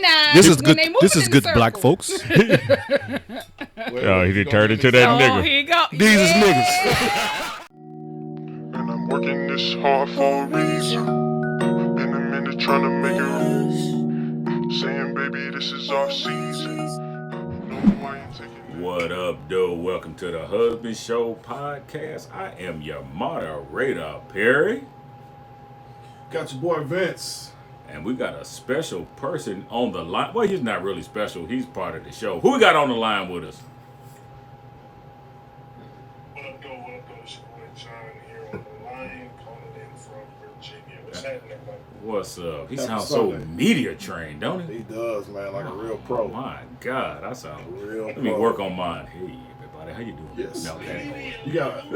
recognize this is when good. they move This is in good the black circle. folks. Oh, he did turn into that nigga. Here you go. These is niggas. And I'm working this hard for a reason. In a minute trying to make it rain. Saying, baby, this is our season. No, I ain't taking it. What up, dude? Welcome to the Hus-Band Show podcast. I am your moderator, Perry. Got your boy Vince. And we got a special person on the line. Well, he's not really special. He's part of the show. Who we got on the line with us? What up, though? What up, though? It's your boy John here on the line, calling in from Virginia. What's happening, man? What's up? He Happy sounds so Sunday. media trained, don't he? He does, man, like a real pro. Oh my God, I sound. Real Let me pro. work on mine. Hey, everybody, how you doing? Yes. No, that ain't going. You got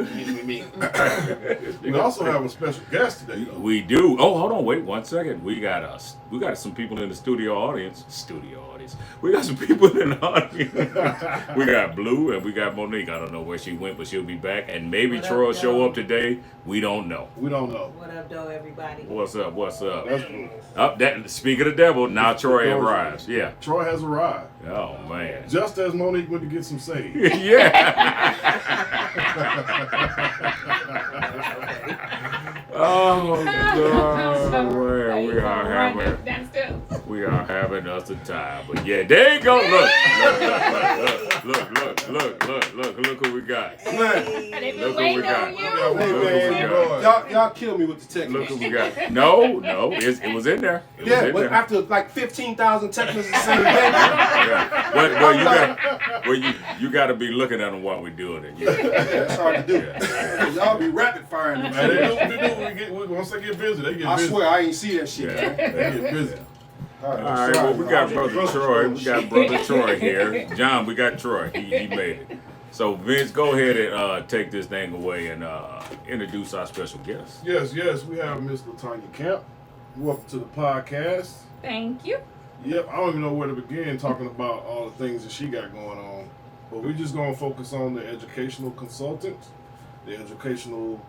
We also have a special guest today, though. We do. Oh, hold on. Wait 1 second. We got some people in the studio audience. We got some people in the audience. We got Blue and we got Monique. I don't know where she went, but she'll be back. And maybe What Troy will up, show y'all? up today. We don't know. We don't know. What up, though, everybody? What's up? What's up? That's cool. Up that. Speak of the devil. Now Troy arrives. Yeah. Troy has arrived. Oh man. Just as Monique went to get some sage. Yeah. Oh God. Well, we are having us a time. But yeah, there you go. Look who we got. They been Look who we waiting got. on you. Hey, Look who we man, got. Y'all kill me with the text. Look who we got. No, it was in there. It was Yeah, in but there. after like 15,000 text messages the same day. Yeah. But you got to be looking at them while we're doing it. Yeah. It's hard to do. Yeah. Y'all be rapid firing me. Man, they do. Once they get busy, they get I busy. swear I ain't see that shit. Yeah. Man. They get busy. All right, well, we got Brother Troy. We got Brother Troy here. John, we got Troy. He made it. So, Vince, go ahead and take this thing away and introduce our special guest. Yes, we have Miss LaTonia Camp. Welcome to the podcast. Thank you. Yep, I don't even know where to begin talking about all the things that she got going on. But we're just going to focus on the educational consultant, the educational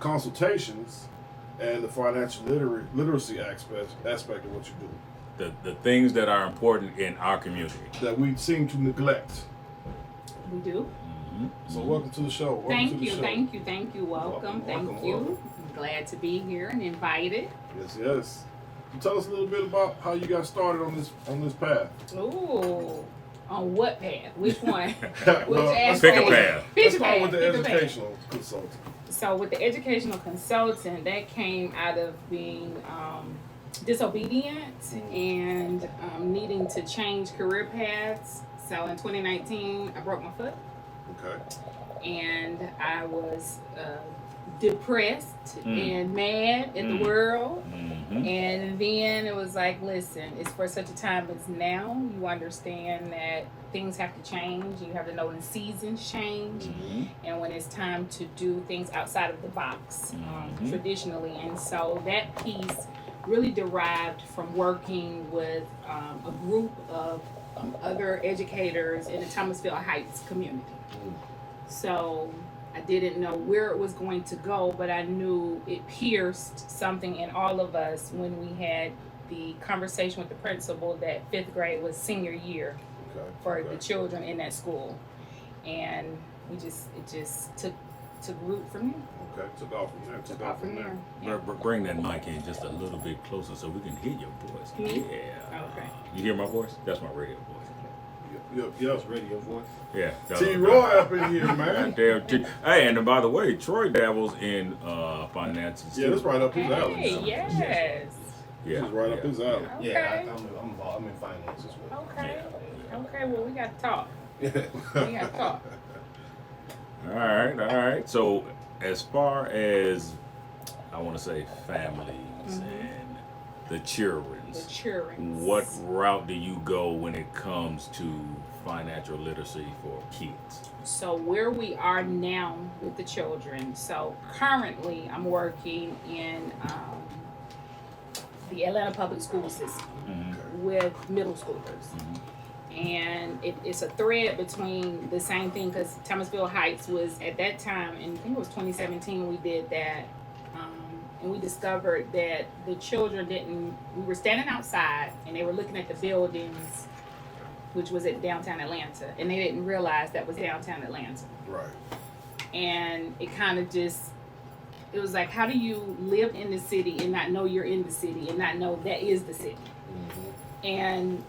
consultations, and the financial literacy aspect of what you do The things that are important in our community. that we seem to neglect. We do. So welcome to the show. Welcome to Thank the you. show. Thank you. Welcome. Thank you. welcome. I'm glad to be here and invited. Yes. Tell us a little bit about how you got started on this path. Ooh. On what path? Which one? Well, let's Pick a start with- path. Let's start with the Pick a path. educational consultant. So with the educational consultant, that came out of being disobedient and needing to change career paths. So in 2019, I broke my foot Okay. and I was depressed and mad at the world. Mm-hmm. And then it was like, listen, it's for such a time as now. You understand that things have to change. You have to know when seasons change and when it's time to do things outside of the box traditionally. And so that piece really derived from working with a group of other educators in the Thomasville Heights community. So I didn't know where it was going to go, but I knew it pierced something in all of us when we had the conversation with the principal that 5th grade was senior year for the children in that school. And it just took root from there. Okay. Took off from there. Yeah. Bring that mic in just a little bit closer so we can hear your voice. Me? Yeah. Okay. You hear my voice? That's my radio voice. Yep. Radio voice. Yeah. T-Roy up in here, man. Goddamn Hey, and by the way, Troy dabbles in finances. Yeah, that's right up his Hey, alley. yes. Yeah. This is right up his alley. Okay. Yeah, I'm in finance as well. Okay. Okay, well, we got to talk. Yeah. We got to talk. All right. So, as far as I want to say families and the children, what route do you go when it comes to financial literacy for kids? So where we are now with the children, so currently I'm working in the Atlanta public school system with middle schoolers. And it's a thread between the same thing, because Thomasville Heights was at that time, and I think it was 2017 we did that and we discovered that the children didn't. We were standing outside, and they were looking at the buildings, which was at downtown Atlanta, and they didn't realize that was downtown Atlanta. Right. And it kind of just, it was like, how do you live in the city and not know you're in the city and not know that is the city? And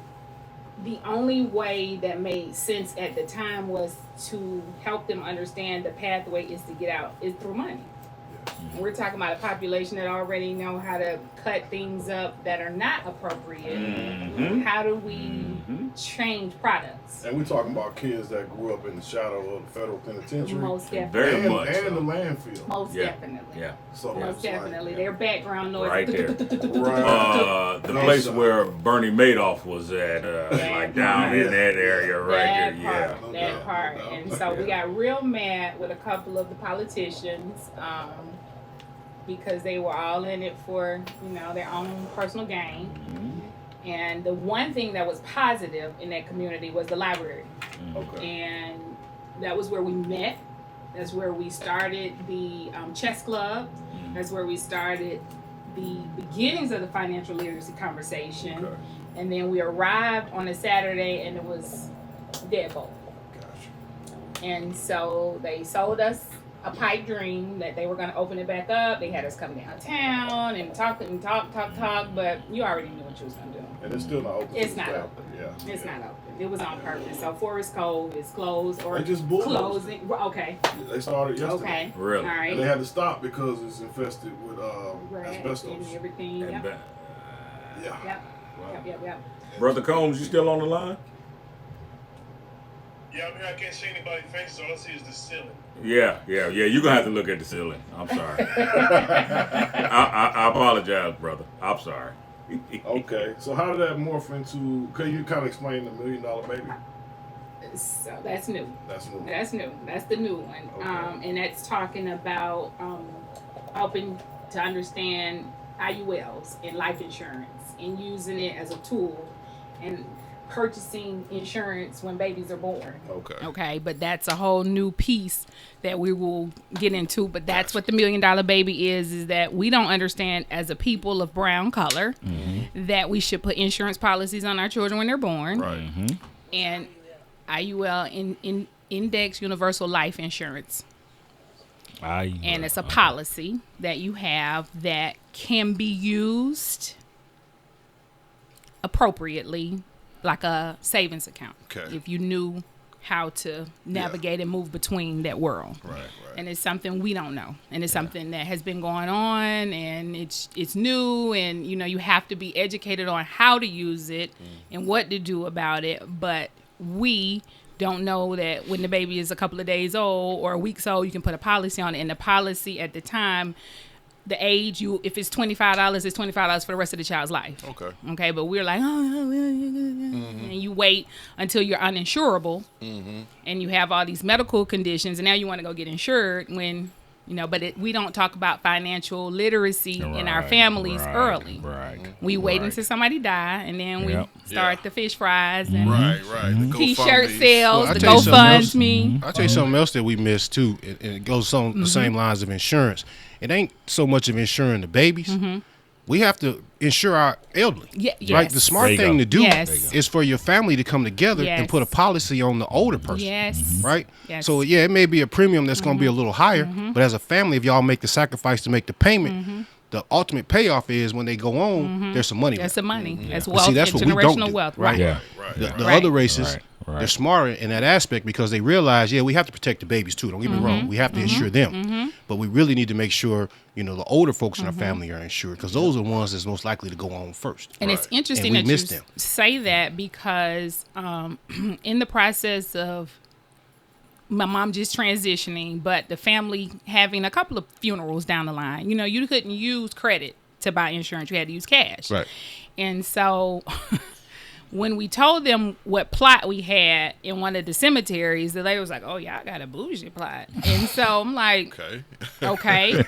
the only way that made sense at the time was to help them understand the pathway is to get out is through money. We're talking about a population that already know how to cut things up that are not appropriate. How do we change products? And we're talking about kids that grew up in the shadow of the federal penitentiary. Most definitely. Very much. And so. the landfill. Most definitely. Yeah. So Most it's definitely. like, Their background noise. Right there. Right. The place where Bernie Madoff was at, like down in that area right there. Part, Yeah. that part. No doubt. And so we got real mad with a couple of the politicians because they were all in it for, their own personal gain. And the one thing that was positive in that community was the library. Okay. And that was where we met. That's where we started the chess club. That's where we started the beginnings of the financial literacy conversation. Okay. And then we arrived on a Saturday and it was deadbolt. Gotcha. And so they sold us a pipe dream that they were going to open it back up. They had us come downtown and talk, but you already knew what you was going to do. And it's still not open. It's to not the staff. open. Yeah. It's not open. It was on purpose. So Forest Cove is closed or They just bulldozed. closing. Okay. They started yesterday. Okay. Really? All right. And they had to stop because it's infested with Rats asbestos. and everything. And Yep. Yeah. Yep. Brother Combs, you still on the line? Yeah, I mean, I can't see anybody's faces. All I see is the ceiling. Yeah. You're going to have to look at the ceiling. I'm sorry. I apologize, brother. I'm sorry. Okay. So how did that morph into? Could you kind of explain the $1 Million Baby? So that's new. That's new. That's new. That's the new one. Okay. And that's talking about helping to understand IULs and life insurance and using it as a tool and purchasing insurance when babies are born. Okay. Okay, but that's a whole new piece that we will get into. But that's what the $1 Million Baby is that we don't understand as a people of brown color that we should put insurance policies on our children when they're born. Right. And IUL in Index Universal Life Insurance. And it's a policy that you have that can be used appropriately like a savings account. Okay. If you knew how to navigate and move between that world. Right. And it's something we don't know. And it's something that has been going on and it's new and you have to be educated on how to use it and what to do about it. But we don't know that when the baby is a couple of days old or a week old, you can put a policy on it. And the policy at the time, the age, if it's $25, it's $25 for the rest of the child's life. Okay, but we're like, and you wait until you're uninsurable, and you have all these medical conditions, and now you want to go get insured when, but we don't talk about financial literacy in our families early. We wait until somebody die, and then we start the fish fries and The T-shirt GoFundMes. sales, I'll the tell you something else. GoFundMe. I'll tell you something else that we missed too, and it goes on the same lines of insurance. It ain't so much of insuring the babies. We have to insure our elderly. Yeah, Right? yes. The smart thing to do Yes. is for your family to come together and put a policy on the older person. Yes. Right? Yes. So, it may be a premium that's going to be a little higher, but as a family, if y'all make the sacrifice to make the payment, the ultimate payoff is when they go on, there's some money That's left. the money. That's But wealth, see, that's what we don't generational do, wealth. right? Yeah. The Right. other races, Right. they're smarter in that aspect because they realize, we have to protect the babies too. Don't get me wrong. We have to insure them. But we really need to make sure, the older folks in our family are insured because those are the ones that's most likely to go on first. And it's interesting And we that missed you them. say that because in the process of my mom just transitioning, but the family having a couple of funerals down the line, you couldn't use credit to buy insurance. You had to use cash. Right. And so when we told them what plot we had in one of the cemeteries, the lady was like, "Oh, yeah, I got a bougie plot." And so I'm like, okay.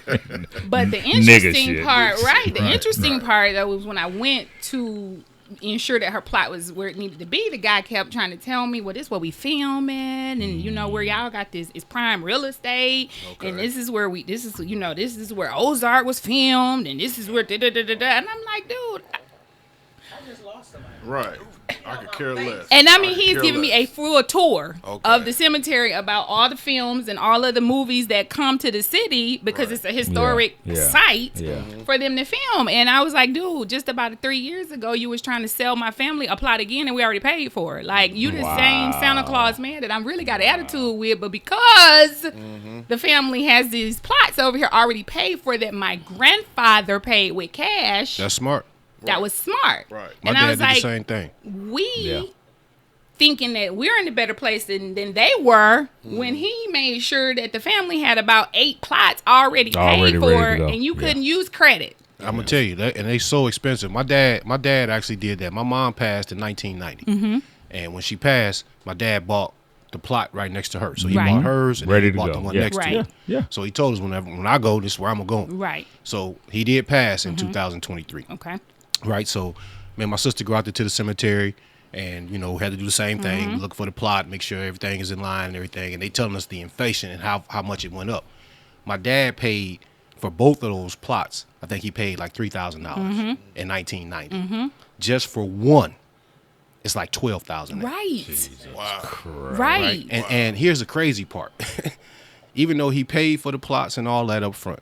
But the interesting part, the interesting part that was when I went to ensure that her plot was where it needed to be, the guy kept trying to tell me, well, this is where we filming, and you know where y'all got this is prime real estate, and this is where this is where Ozark was filmed, and this is where and I'm like, dude. Right. I could care less. And I mean, he's giving me a full tour Okay. of the cemetery about all the films and all of the movies that come to the city because it's a historic site for them to film. And I was like, dude, just about 3 years ago, you was trying to sell my family a plot again, and we already paid for it. Like, you the same Santa Claus man that I'm really got an attitude with, but because the family has these plots over here already paid for that my grandfather paid with cash. That's smart. That was smart. Right. My And dad I was did like, the same thing. we thinking that we're in a better place than they were when he made sure that the family had about 8 plots already paid for, and you couldn't use credit. I'm gonna tell you that, and they so expensive. My dad actually did that. My mom passed in 1990, and when she passed, my dad bought the plot right next to her. So he bought hers and Ready he to bought go. the one Yeah. next to her. Yeah. So he told us when I go, this is where I'm going. Right. So he did pass in 2023. Okay. Right. So me and my sister go out there to the cemetery, and had to do the same thing, look for the plot, make sure everything is in line and everything. And they telling us the inflation and how much it went up. My dad paid for both of those plots. I think he paid like $3,000 in 1990 just for one. It's like $12,000. Right. Wow. Right. And here's the crazy part. Even though he paid for the plots and all that up front,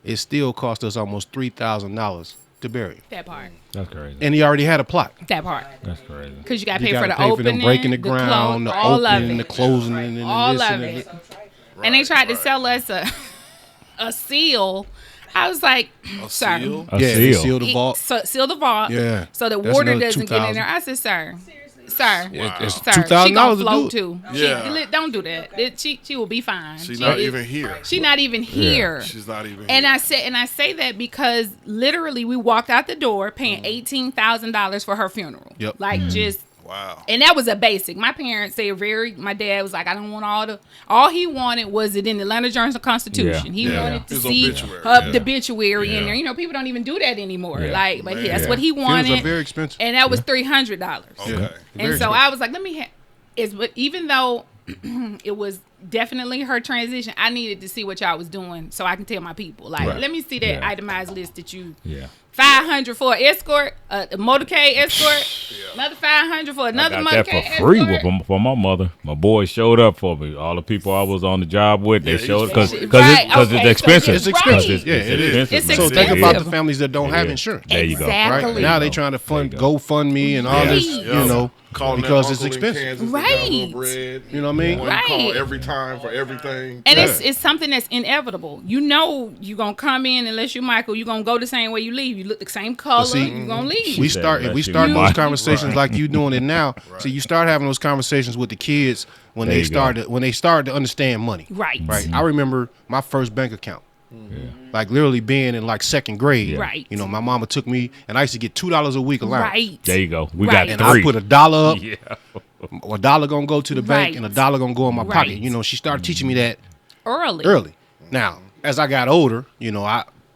it still cost us almost $3,000 to bury him. That part. That's crazy. And he already had a plot. That part. That's crazy. Because you got to You pay for gotta the pay for them opening, breaking the ground, the all of opening, it. the closing, and All this of and it. that. And they tried to sell us a seal. I was like, sir. seal? A They seal. seal the vault. Seal the vault. Yeah. So the That's water another doesn't get in $2,000. there. I said, sir. Sir. It's Sir. She $2,000 gonna to float do too. Yeah. Don't do that. She will be fine. She's not even here. She's not even here. She's not even And here. I say that because literally we walked out the door paying $18,000 for her funeral. Yep. Like just. Wow. And that was a basic. My parents say my dad was like, I don't want all he wanted was it in the Atlanta Journal-Constitution. He wanted to His see obituary. the obituary in there. People don't even do that anymore. Yeah. Like, but that's what he Funerals wanted. are very expensive. And that was $300. Okay. And so I was like, but even though it was definitely her transition, I needed to see what y'all was doing so I can tell my people. Like, Right. let me see that Yeah. itemized list that you. Yeah. 500 for an escort, a motorcade escort, another 500 for another I got that motorcade for free escort. for my mother. My boys showed up for me. All the people I was on the job with, they showed because Right, it's okay, expensive. It's expensive. Right. Yeah, it is. It's man. So think expensive. about the families that don't It have is. insurance. There you go. Exactly. Right now they trying to fund There you go. GoFundMe and all this, Right. Calling because that it's uncle in expensive. Kansas that got a little Right. bread. You know what I mean? One Right. call every time for everything. And Yeah. it's something that's inevitable. You know you're going to come in, unless you're Michael, you're going to go the same way you leave. You look the same color, see, you're going to leave. We said, start "Unless we you start those Mike." conversations like you doing it now. So you start having those conversations with the kids when There they you go. start to understand money. Right. Right. I remember my first bank account. Yeah. Like literally being in like second grade. Yeah. Right. My mama took me and I used to get $2 a week allowance. Right. There you go. We Right. got And 3. I put $1 up. Yeah. $1 gonna go to the bank Right. and $1 gonna go in my Right. pocket. She started teaching me that Early. early. Now, as I got older,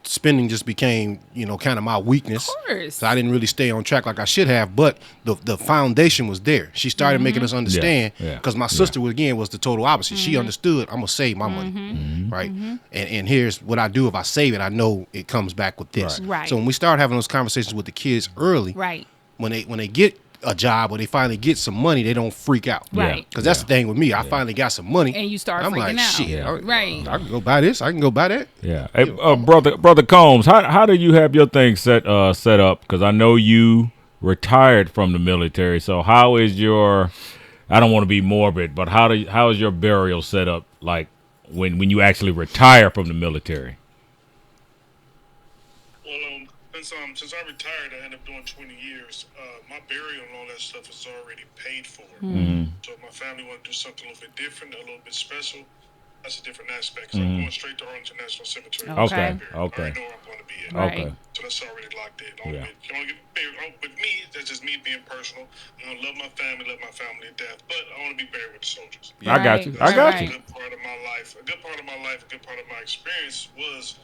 spending just became, kind of my weakness. Of course. So I didn't really stay on track like I should have, but the foundation was there. She started making us understand Yeah. because my sister was the total opposite. She understood I'm gonna save my money, right? And here's what I do if I save it. I know it comes back with this. Right. So when we start having those conversations with the kids early, Right. when they get a job or they finally get some money, they don't freak out. Right. Because that's the thing with me. I finally got some money. And you start I'm freaking like, out. shit. Yeah. Right. I can go buy this. I can go buy that. Yeah. Hey, brother Combs, how do you have your thing set up? Because I know you retired from the military. So how is your? I don't want to be morbid, but how is your burial set up? Like when you actually retire from the military? Well, since I retired, I ended up doing 20 years. My burial and all that stuff is already paid for. So if my family want to do something a little bit different, a little bit special, that's a different aspect. So I'm going straight to Arlington National Cemetery. Okay. I already know where I'm going to be at. Right. Okay. So that's already locked in. Yeah. You don't get buried. With me, that's just me being personal. I love my family to death, but I want to be buried with the soldiers. I got you. I got Right. you. A good part of my life, a good part of my experience was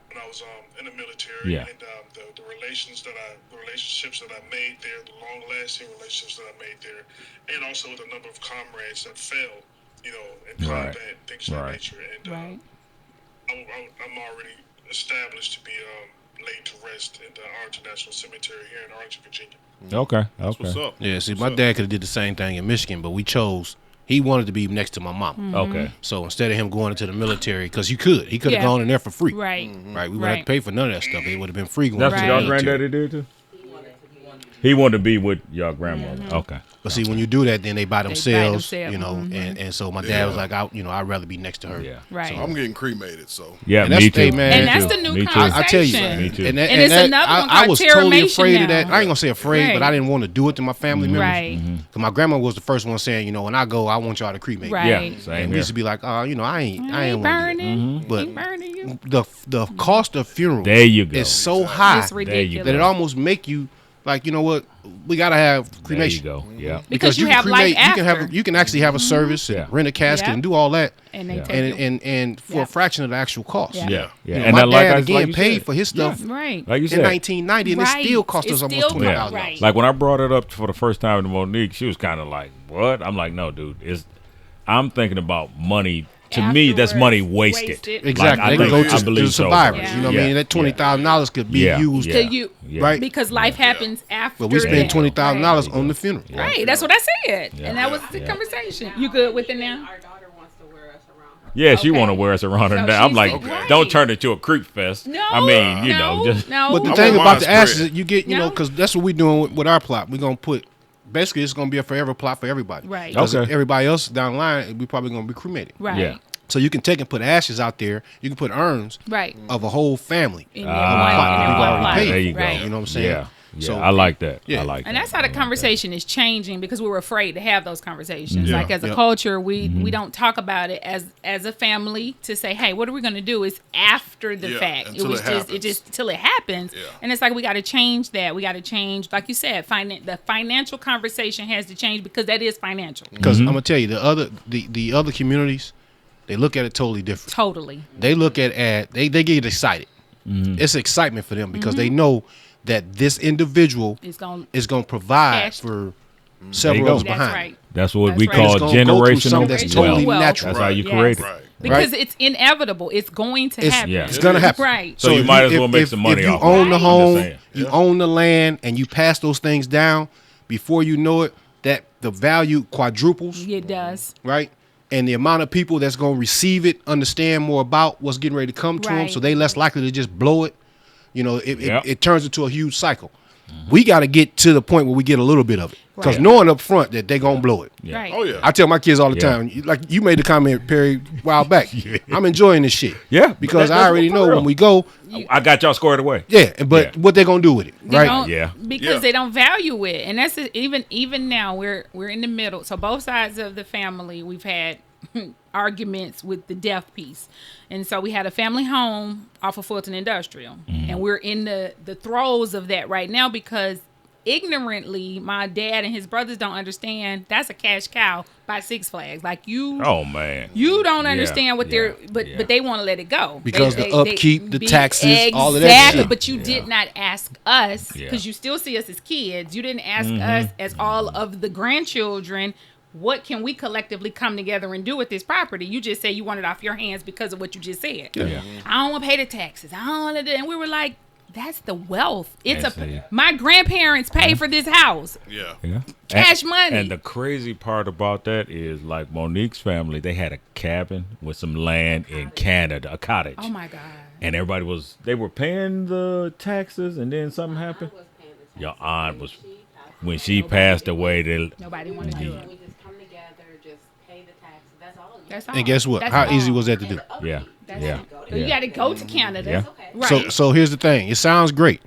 when I was in the military, Yeah. and the relationships that I made there, the long-lasting relationships that I made there, and also the number of comrades that fell, in Right. combat, things of that Right. nature. And Right. I'm already established to be laid to rest in the Arlington National Cemetery here in Arlington, Virginia. Okay. That's what's Okay. up. Yeah, see, What's my up? dad could have did the same thing in Michigan, but we chose. He wanted to be next to my mom. Okay. So instead of him going into the military, because he could have Yeah. gone in there for free. Right. Right. We wouldn't have to pay for none of that stuff. It would have been free going That's to what the y'all military. granddaddy did too. He wanted to be with your grandmother. Okay. But see, when you do that, then they buy themselves, themselves, and so my dad was like, I'd rather be next to her. Yeah. Right. I'm getting cremated, so. Yeah. And that's- Me too. hey, man. And Me that's too. the new Me too. concept. I tell you, Me too. and it's another one I called was totally terramation afraid of now. that. I ain't gonna say afraid, but Right. I didn't want to do it to my family members. Right. Because my grandma was the first one saying, when I go, I want y'all to cremate. Right. Yeah. And Same we here. used to be like, I ain't want to do that. burning. But Ain't burning you. the cost of funeral There you go. is so high It's There you ridiculous. that it almost make you like, you know what, we gotta have There you cremation. go. Yeah. Because you can have life after. you can actually have a service and Yeah. rent a casket Yeah. and do all that, And they Yeah. take you. and for Yeah. a fraction of the actual cost. Yeah. Yeah. Yeah. You know, And my then, like dad I again you paid said, for his stuff Right. like you in said. 1990, and it Right. still cost It us almost still $20,000. cost- right. Like when I brought it up for the first time to Monique, she was kind of like, "What?" I'm like, "No, dude. I'm thinking about money. To me, that's money Afterwards, wasted. Exactly, Like, they can go I to believe so. survivors. Yeah. You know what I mean? That $20,000 could be Yeah. used, Yeah. You- Yeah. right? Because life happens after. But we spent that. $20,000 on the funeral. Right. That's what I said. Yeah. And that was the Yeah. conversation. You good with it now? Our daughter wants to wear us around her. Yeah, she Okay. want to wear us around her So now. I'm she's like, right. don't turn it to a creep fest. No. I mean, you no, know, just no. But the I thing want about mine the spread. ashes, you get, No. because that's what we're doing with our plot. We're gonna put, basically, it's gonna be a forever plot for everybody. Right. 'Cause Okay. everybody else down the line, we probably gonna be cremated. Right. Yeah. So you can take and put ashes out there. You can put urns Right. of a whole family. In that one, in that we've one already plot. paid. there you go. Right. You know what I'm saying? Yeah. Yeah. So- I like that. Yeah. I like that. And that's how the conversation is changing because we were afraid to have those conversations. Yeah. Like as a Yep. culture, we don't talk about it as a family to say, hey, what are we going to do? It's after the Yeah, fact. until it happens. Just till it happens. Yeah. And it's like we got to change that. We got to change, like you said, the financial conversation has to change because that is financial. Because I'm gonna tell you, the other communities, they look at it totally different. Totally. They look at they get excited. It's excitement for them because they know that this individual It's going to is gonna provide Cash. for There several you go. others That's behind. right. That's what That's we right. call It's gonna go through generational something that's totally wealth. natural. That's how you Yes. create it. Right. Because it's inevitable. It's going to happen. yeah. It's gonna happen. Right. So you if might as well make some money if you off of own it. the I'm just home, saying. you own the land, and you pass those things down, before you know it, that the value quadruples, It does. right? And the amount of people that's gonna receive it, understand more about what's getting ready to come to them, Right. so they less likely to just blow it. You know, Yep. it turns into a huge cycle. We got to get to the point where we get a little bit of it, because Right. knowing up front that they gonna blow it. Yeah. Right. Oh yeah. I tell my kids all the Yeah. time, like you made the comment, Perry, a while back. I'm enjoying this shit. Yeah, because that's I already for know real. when we go, I got y'all squared away. yeah. But Yeah. what they gonna do with it, They right? don't- Yeah. because Yeah. they don't value it, and that's it. Even now we're in the middle. So both sides of the family, we've had arguments with the death piece, and so we had a family home off of Fulton Industrial, and we're in the throes of that right now because ignorantly my dad and his brothers don't understand that's a cash cow by Six Flags. Like you. Oh man. You don't Yeah, understand what they're, yeah, but yeah. but they want to let it go Because the upkeep, the taxes, all of that Exactly, shit. but you did not ask us Yeah. because you still see us as kids. You didn't ask us as all of the grandchildren. What can we collectively come together and do with this property? You just say you want it off your hands because of what you just said. Yeah. I don't want to pay the taxes. I don't want to do. And we were like, that's the wealth. It's That's it. my grandparents pay for this house. Yeah. Yeah. Cash money. And the crazy part about that is like Monique's family, they had a cabin with some land in Canada, a cottage. Oh my God. And everybody they were paying the taxes and then something happened. Your aunt was, when she passed away, Nobody want to do it. We just come together, just pay the taxes. That's all. That's all. And guess what? That's How all. easy was that to do? yeah. That's Yeah. it. You got to go to Canada. Yeah. Right. So here's the thing. It sounds great,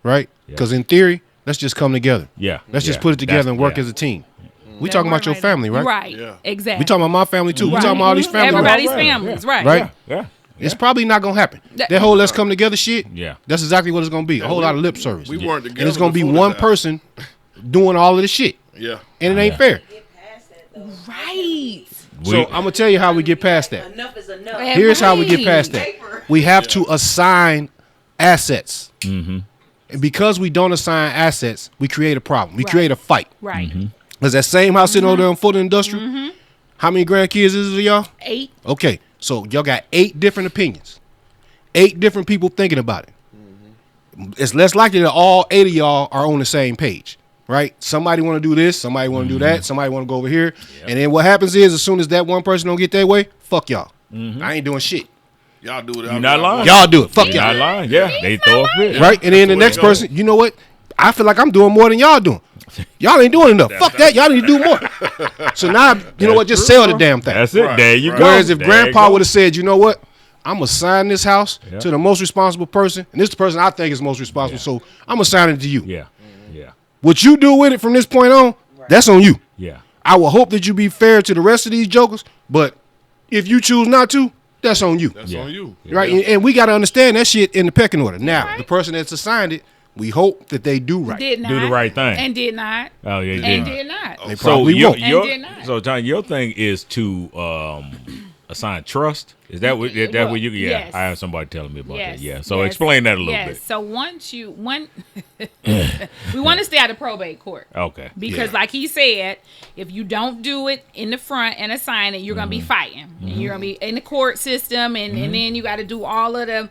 right? Yeah. Because in theory, let's just come together. Yeah. Let's just Yeah. put it together That's- and work yeah. as a team. We That talking word about your right family, there. right? Right. Yeah. Exactly. We talking about my family too. We Right. talking about all these family members. Everybody's Right. families. Yeah. Right. Right? Yeah. It's probably not gonna happen. That- That whole let's come together shit. Yeah. That's exactly what it's gonna be. A whole lot of lip service. We weren't together. And it's gonna be before one that. person doing all of the shit, Yeah. and it ain't fair. Right. So I'm gonna tell you how we get past that. Enough is enough. Here's how we get past that. Paper. We have to assign assets. Mm-hmm. And because we don't assign assets, we create a problem. We create a fight. Right. Because that same house sitting over there on Fulton Industrial, how many grandkids is it, y'all? 8. Okay, so y'all got 8 different opinions. 8 different people thinking about it. It's less likely that all 8 of y'all are on the same page, right? Somebody want to do this, somebody want to do that, somebody want to go over here. And then what happens is, as soon as that one person don't get their way, fuck y'all. I ain't doing shit. Y'all do it. You're not lying. Y'all do it. Fuck You're y'all. not lying. Yeah, they throw a fit. Right? And then the That's next the way it person, you know what? I feel like I'm doing more than y'all doing. Y'all ain't doing enough. Fuck that. Y'all need to do more. So now, you know what? Just sell the damn thing. That's it. Right, There you right. go. Whereas if There grandpa you go. would have said, you know what? I'm going to sign this house Yeah. to the most responsible person. And this is the person I think is most responsible. So I'm going to sign it to you. Yeah. Yeah. What you do with it from this point on, that's on you. Yeah. I will hope that you be fair to the rest of these jokers. But if you choose not to, that's on you. That's Yeah. on you. Right? And we got to understand that shit in the pecking order. Now, the person that's assigned it, we hope that they do right. Did not. Do the right thing. And did not. Oh, yeah. And yeah. did not. They So probably your, won't. your, And did not. so John, your thing is to assign trust. Is that what? That Well, what you? Yeah, yes. I have somebody telling me about Yes. that. Yeah. So yes, explain that a little yes. bit. So we want to stay out of probate court. Okay. Because like he said, if you don't do it in the front and assign it, you're going to be fighting. And you're going to be in the court system and then you got to do all of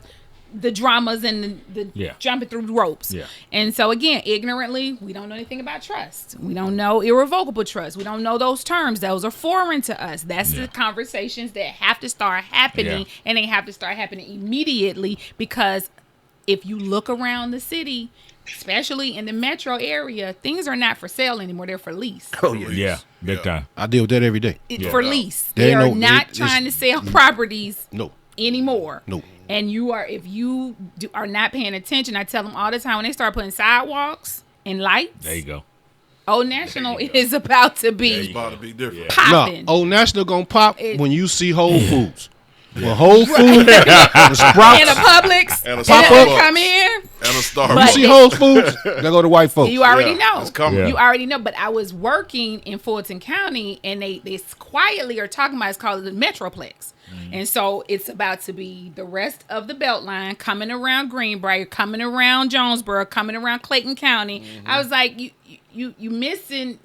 the dramas and the Yeah. jumping through the ropes. Yeah. And so again, ignorantly, we don't know anything about trust. We don't know irrevocable trust. We don't know those terms. Those are foreign to us. That's the conversations that have to start happening, and they have to start happening immediately, because if you look around the city, especially in the metro area, things are not for sale anymore. They're for lease. Oh, yeah. Yeah. Big time. I deal with that every day. For lease. There They ain't are no- not it's- trying to sell properties No. anymore. No. And if you are not paying attention, I tell them all the time, when they start putting sidewalks and lights, There you go. Old National is about to It's be about to be different. No, popping. Old National gonna pop It- when you see Whole Foods. When Whole Foods, the Sprouts, And a Publix, And a and they Starbucks. come in. And a Starbucks. you But- see Whole Foods, they go to white folks. You already Yeah, know. it's coming. Yeah. You already know. But I was working in Fulton County, and they quietly are talking about, it's called the Metroplex. And so it's about to be the rest of the Beltline coming around Greenbrier, coming around Jonesboro, coming around Clayton County. I was like, you missing.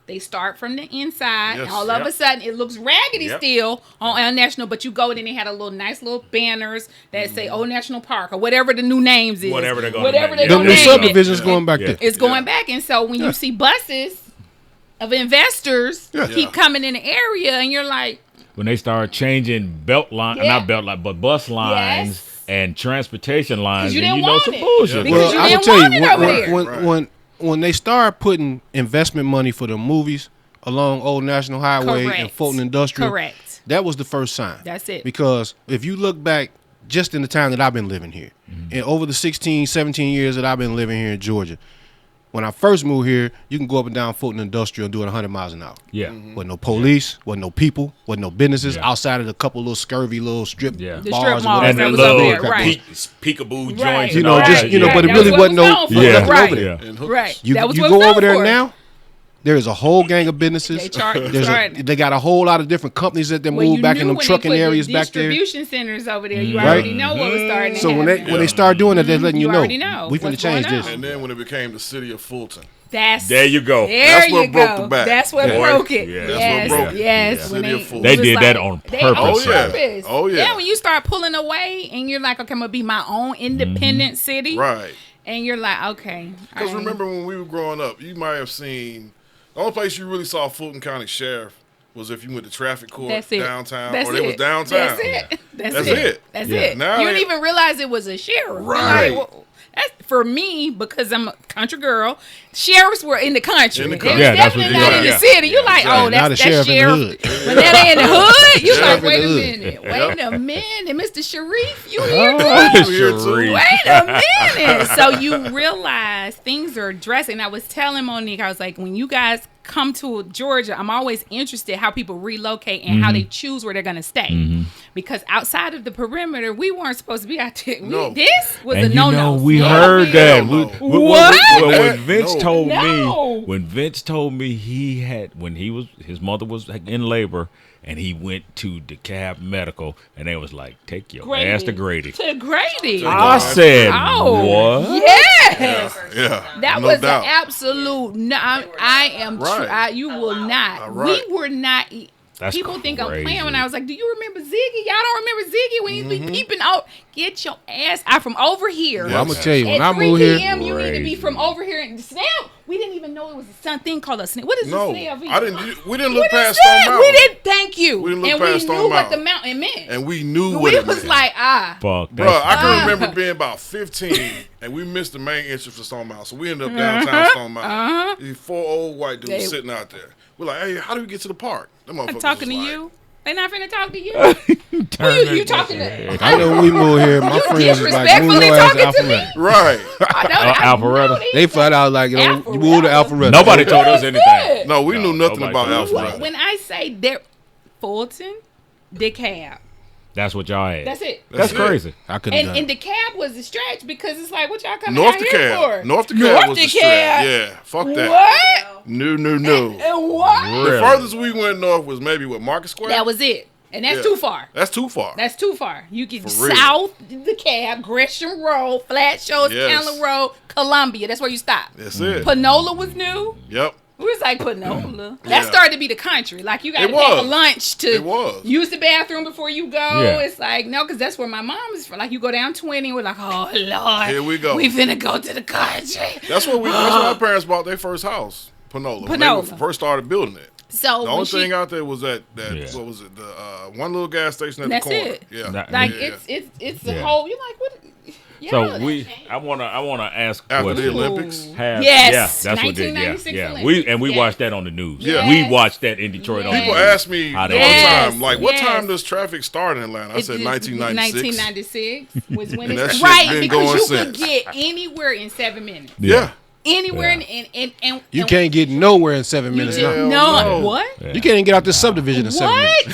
They start from the inside. Yes. All of a sudden, it looks raggedy Yep. still on National, but you go in and they had a little nice little banners that say Old National Park or whatever the new names is. Whatever they're gonna Whatever name they're it. The gonna new name it. subdivision's going back Yeah. there. It's going back. And so when you see buses of investors keep coming in the area, and you're like, When they start changing belt line, Yeah. not belt line, but bus lines Yes. and transportation lines, you and didn't you know want some it. bullshit. Because Well, you I will didn't tell want you, it over there. when they start putting investment money for the movies along Old National Highway and Correct. Fulton Industrial, Correct. that was the first sign. That's it. Because if you look back just in the time that I've been living here, and over the 16, 17 years that I've been living here in Georgia, when I first moved here, you can go up and down Fulton Industrial and do it 100 miles an hour. Yeah. Wasn't no police, wasn't no people, wasn't no businesses Yeah. outside of the couple little scurvy little strip Yeah. The bars strip or malls whatever. And the that was over little there, right. peekaboo Right. joints. You and know, all just that. you know, Yeah. but it That really was wasn't what it no was known for. nothing Right. over there. Yeah. And hookers. Right. You That was you what go it's over there known for. now, there is a whole gang of businesses. They charge- There's right. they got a whole lot of different companies that they Well, move you back knew in them when they trucking put the areas back there. distribution centers over there. You Right. already know what was starting to So when happen. they start doing that, they're letting you You know, already know we finna what's change going this. on. And then when it became the city of Fulton. There you go. There That's what you broke go. the back. That's what Yeah. broke it. Yeah. That's what Yes, broke it. yes. Yeah. When City of Fulton. They it was did that like- on they- purpose. Oh, yeah. purpose. Oh, yeah. When you start pulling away and you're like, okay, I'm gonna be my own independent city, Right. and you're like, okay. Because all right. remember when we were growing up, you might have seen the only place you really saw Fulton County Sheriff was if you went to traffic court That's it. downtown, That's or they it. was downtown. That's it. That's it. That's Yeah. it. Now You didn't they- even realize it was a sheriff. You're Right. like, well, that's for me, because I'm a country girl. Sheriffs were in the country. In the They country. was Yeah, that's definitely what not they in are. the city. You're like, exactly. oh, Now the that's sheriff sheriff. in the hood. When that ain't in the hood, you're Sheriff like, in the wait a hood. minute. Wait a minute. Mr. Sharif, you here too? You here too? Sharif. Wait a minute. So you realize things are dressing. I was telling Monique, I was like, when you guys come to Georgia, I'm always interested how people relocate and how they choose where they're going to stay. Because outside of the perimeter, we weren't supposed to be out there. No. This was And a you no-no. know, we Yeah, heard that. no. What? When Vince No. told No. me, when Vince told me he had, when his mother was in labor, and he went to DeKalb Medical, and they was like, "Take your Grady. ass to Grady." To Grady. I said, Oh, "What?" yes. Yeah. That no was doubt. an absolute. No, I am. Right. You will not. All right. We were not. That's People think I'm crazy. playing when I was like, "Do you remember Ziggy?" Y'all don't remember Ziggy when he be peeping out. Get your ass out from over here. Well, I'm gonna tell you, when At I 3 moved here, p.m. you need to be Crazy. from over here. And snail. We didn't even know it was something called a snail. What is No, a snail? I didn't. We didn't What look is past that? Stone We Mountain. didn't. Thank you. We didn't look and past we Stone knew what the Mountain. mountain meant. And we knew what We it was meant. like, Fuck. Bro, I can Ah. remember being about 15, and we missed the main entrance for Stone Mountain. So we ended up downtown Stone Mountain. These 4 old white dudes They- sitting out there. We're like, hey, how do we get to the park? Them I'm motherfuckers talking to was like, you. They not finna talk to you. Who you talking to? I know when we moved here, my You friends was like, move disrespectfully your ass to talking to me? Alpharetta. Right. I know that. Alpharetta. They flat out like, you know, you move to Alpharetta. Nobody told us anything. No, we knew nothing nobody about told us. Alpharetta. When I say they're Fulton, DeKalb. That's what y'all had. That's it. That's it. crazy. I couldn't And, done and it. DeKalb was a stretch because it's like, what y'all coming North out here DeKalb. for? North DeKalb was the DeKalb. stretch. Yeah, fuck that. What? No. And what? The Really? furthest we went north was maybe what, Market Square? That was it. And that's Yeah. too far. That's too far. That's too far. You get For real. south DeKalb, Gresham Road, Flat Shoals, Yes. Candler Road, Columbia. That's where you stop. That's it. Panola was new. Yep. We was like Panola. That Yeah. started to be the country. Like you got to It take a was. lunch to It was. use the bathroom before you go. Yeah. It's like no, because that's where my mom is from. Like you go down 20, and we're like, oh Lord, Here we go. We finna go to the country. That's what that's when our parents bought their first house, Panola. When they Panola. first started building it. So The when only she, thing out there was that Yeah. what was it? The one little gas station at That's the corner. it. Yeah. That- like Yeah. it's the Yeah. whole. You're like what? Yeah. So I wanna ask a After the question. Olympics. Have, Yes, yeah, that's what they did. 1996 Yeah. Olympics. We Yes. watched that on the news. Yes. We watched that in Detroit on the People news. ask me How all they- the Yes, time, like, what yes. time does traffic start in Atlanta? I said 1996. 1996 was when And that it's shit right been because going you since. could get anywhere in 7 minutes. Yeah. Anywhere Yeah. and You can't get nowhere in 7 You minutes just, now. no. no. What? Yeah. You can't even get out this subdivision in 7 minutes.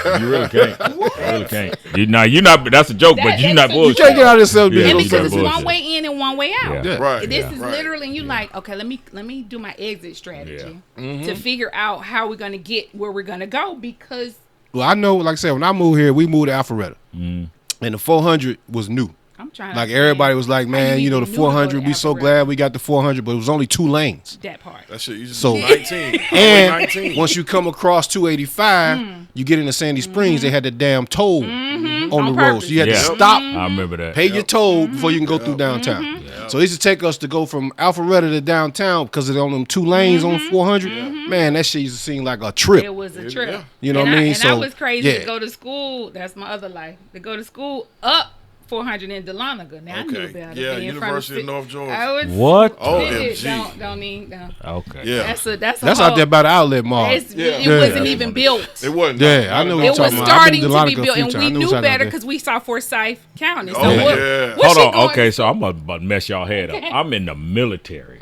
What? You really can't. You really can't. You're not. That's a joke, but you're not That's- You bullshit. can't get out of this subdivision Yeah, And in those because 7 it's bullshit. minutes. one way in and one way out. Yeah. Right. This Yeah. is Right. literally, and you like, okay, let me do my exit strategy to figure out how we're gonna get where we're gonna go because Well, I know, like I said, when I moved here, we moved to Alpharetta. And the 400 was new. I'm trying. Like to everybody was like, How man, you you know, the even knew to go to 400, we so Alpharetta? glad we got the 400, but it was only 2 lanes. that part. That shit used to So- be 19. And 19. once you come across 285, you get into Sandy Springs, they had the damn toll on the On road. purpose. So you had Yeah. to stop, I remember that. pay your toll before you can go through downtown. So it used to take us to go from Alpharetta to downtown because of on them 2 lanes on 400. Man, that shit used to seem like a trip. It was a trip. Yeah. You know And what I mean? And I So, was crazy yeah. to go to school. That's my other life. To go to school up 400 in Dahlonega. Now I knew Okay. better. Yeah, being from University of the- North Georgia. I was What? OMG. Don't need. No. Okay. Yeah. That's a That's out there by the outlet mall. It Yeah. wasn't even built. It wasn't. Yeah, I know what It you're was talking about. I've starting been to be Dahlonega a built, few and times. we I know knew what's out better there. because we saw Foresight County. So Oh, what, yeah. what's Hold she on. going Okay, so I'm about to mess y'all head up. Okay. I'm in the military,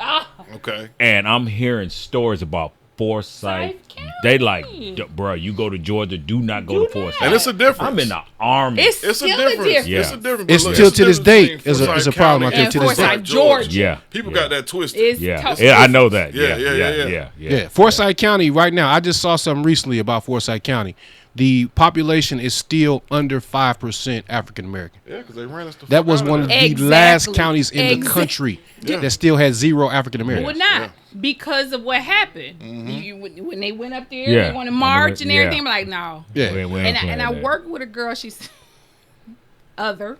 Okay. and I'm hearing stories about Foresight. Forsyth County. They like, bro, you go to Georgia, do not go to Foresight. And it's a difference. I'm in the army. It's It's still a difference. Yeah. It's a difference. It's But look, still it's to a this difference day between is a Forsyth problem out County there and to this day. Forsyth, Georgia. yeah. People yeah. got that twisted. It's Yeah, tough. yeah, I know that. Yeah, Yeah. Yeah, Foresight County right now. I just saw something recently about Foresight County. The population is still under 5% African American. Yeah, because they ran us the That fuck was out one of there. the Exactly. last counties in the Exac- country Yeah. that still had 0 African Well, Americans. not because of what happened. When they went up there, Yeah. they want to march and Yeah. everything. I'm like, no. Yeah, And I worked with a girl. She's other,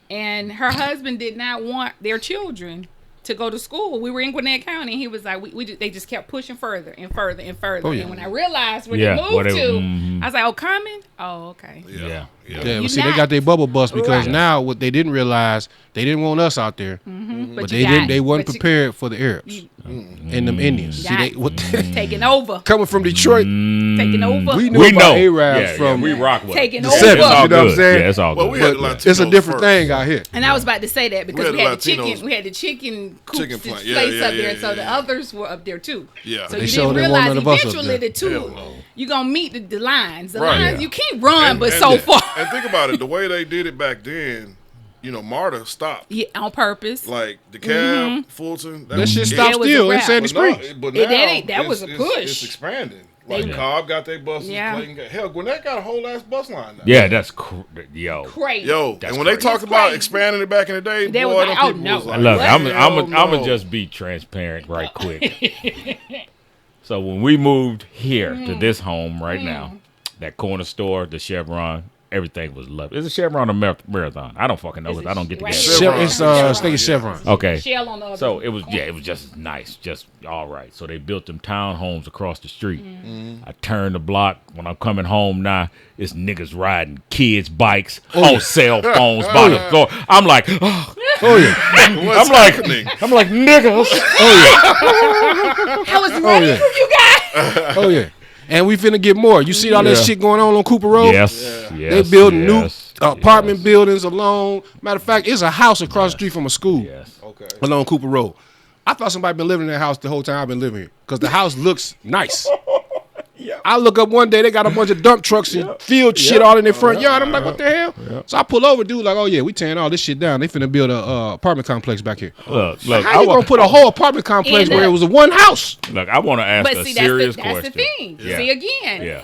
and her husband did not want their children to go to school. We were in Gwinnett County, and he was like, they just kept pushing further and further and further. Oh, yeah. And when I realized where Yeah, they moved where they- to, I was like, oh, coming? Oh, okay. Yeah. Yeah, You but see, they not- got their bubble bust because Right. now what they didn't realize, they didn't want us out there, but they you didn't. got- They wasn't but you- prepared for the Arabs and them Indians. See, they taking over. coming from Detroit. Taking over. We knew We about know. Arabs from we rock with Taking it. over. It's all You know what I'm good. saying? Yeah, it's all Well, good. we had Yeah. Latinos It's a different first. thing out here. And I was about to say that because had we had the Latinos. chicken. We had the chicken coops Chicken place plant. Yeah, up there, yeah, and so the yeah. others were up there too. Yeah. So They you showed didn't they want realize none of us up eventually there. the two Hell no. you gonna meet the lines. The Right. lines Yeah. you can't run, but And- so and- far. And think about it, the way they did it back then, Marta stopped. Yeah, on purpose. Like DeKalb, Fulton. That shit Yeah, stopped it was a still in wrap. Sandy Springs. But It now ain't. That was a push. It's expanding. Like They- Cobb got their buses. Yeah. Clayton got, hell, Gwinnett got a whole ass bus line now. Yeah, that's yo. Crazy. Yo, That's and when they crazy. talked about Crazy. expanding it back in the day, They boy, was like, them oh, people no. was like, Look, I'm hell gonna no. just be transparent right quick. So when we moved here to this home right now, that corner store, the Chevron, everything was lovely. Is it Chevron or Marathon? I don't fucking know because I don't get Right. together. Chevron. It's state of Chevron. Okay. Shell on the other. So it was just nice, just all right. So they built them townhomes across the street. I turned the block when I'm coming home now. It's niggas riding kids' bikes on cell phones by the floor. I'm like, oh yeah. What's happening? I'm like niggas. I was ready for you guys. Oh yeah. And we finna get more. You see all that Yeah. shit going on Cooper Road? Yes, They building new apartment buildings along. Matter of fact, it's a house across the street from a school Yes. Okay. along Cooper Road. I thought somebody been living in that house the whole time I've been living here because the house looks nice. I look up one day, they got a bunch of dump trucks and field shit all in their front yard. I'm like, what the hell? So I pull over, dude, like, oh yeah, we tearing all this shit down. They finna build a apartment complex back here. Look, How you gonna put a whole apartment complex And, where it was a one house? Look, I want to ask But a see, serious that's question. the thing. Yeah. See, again, Yeah.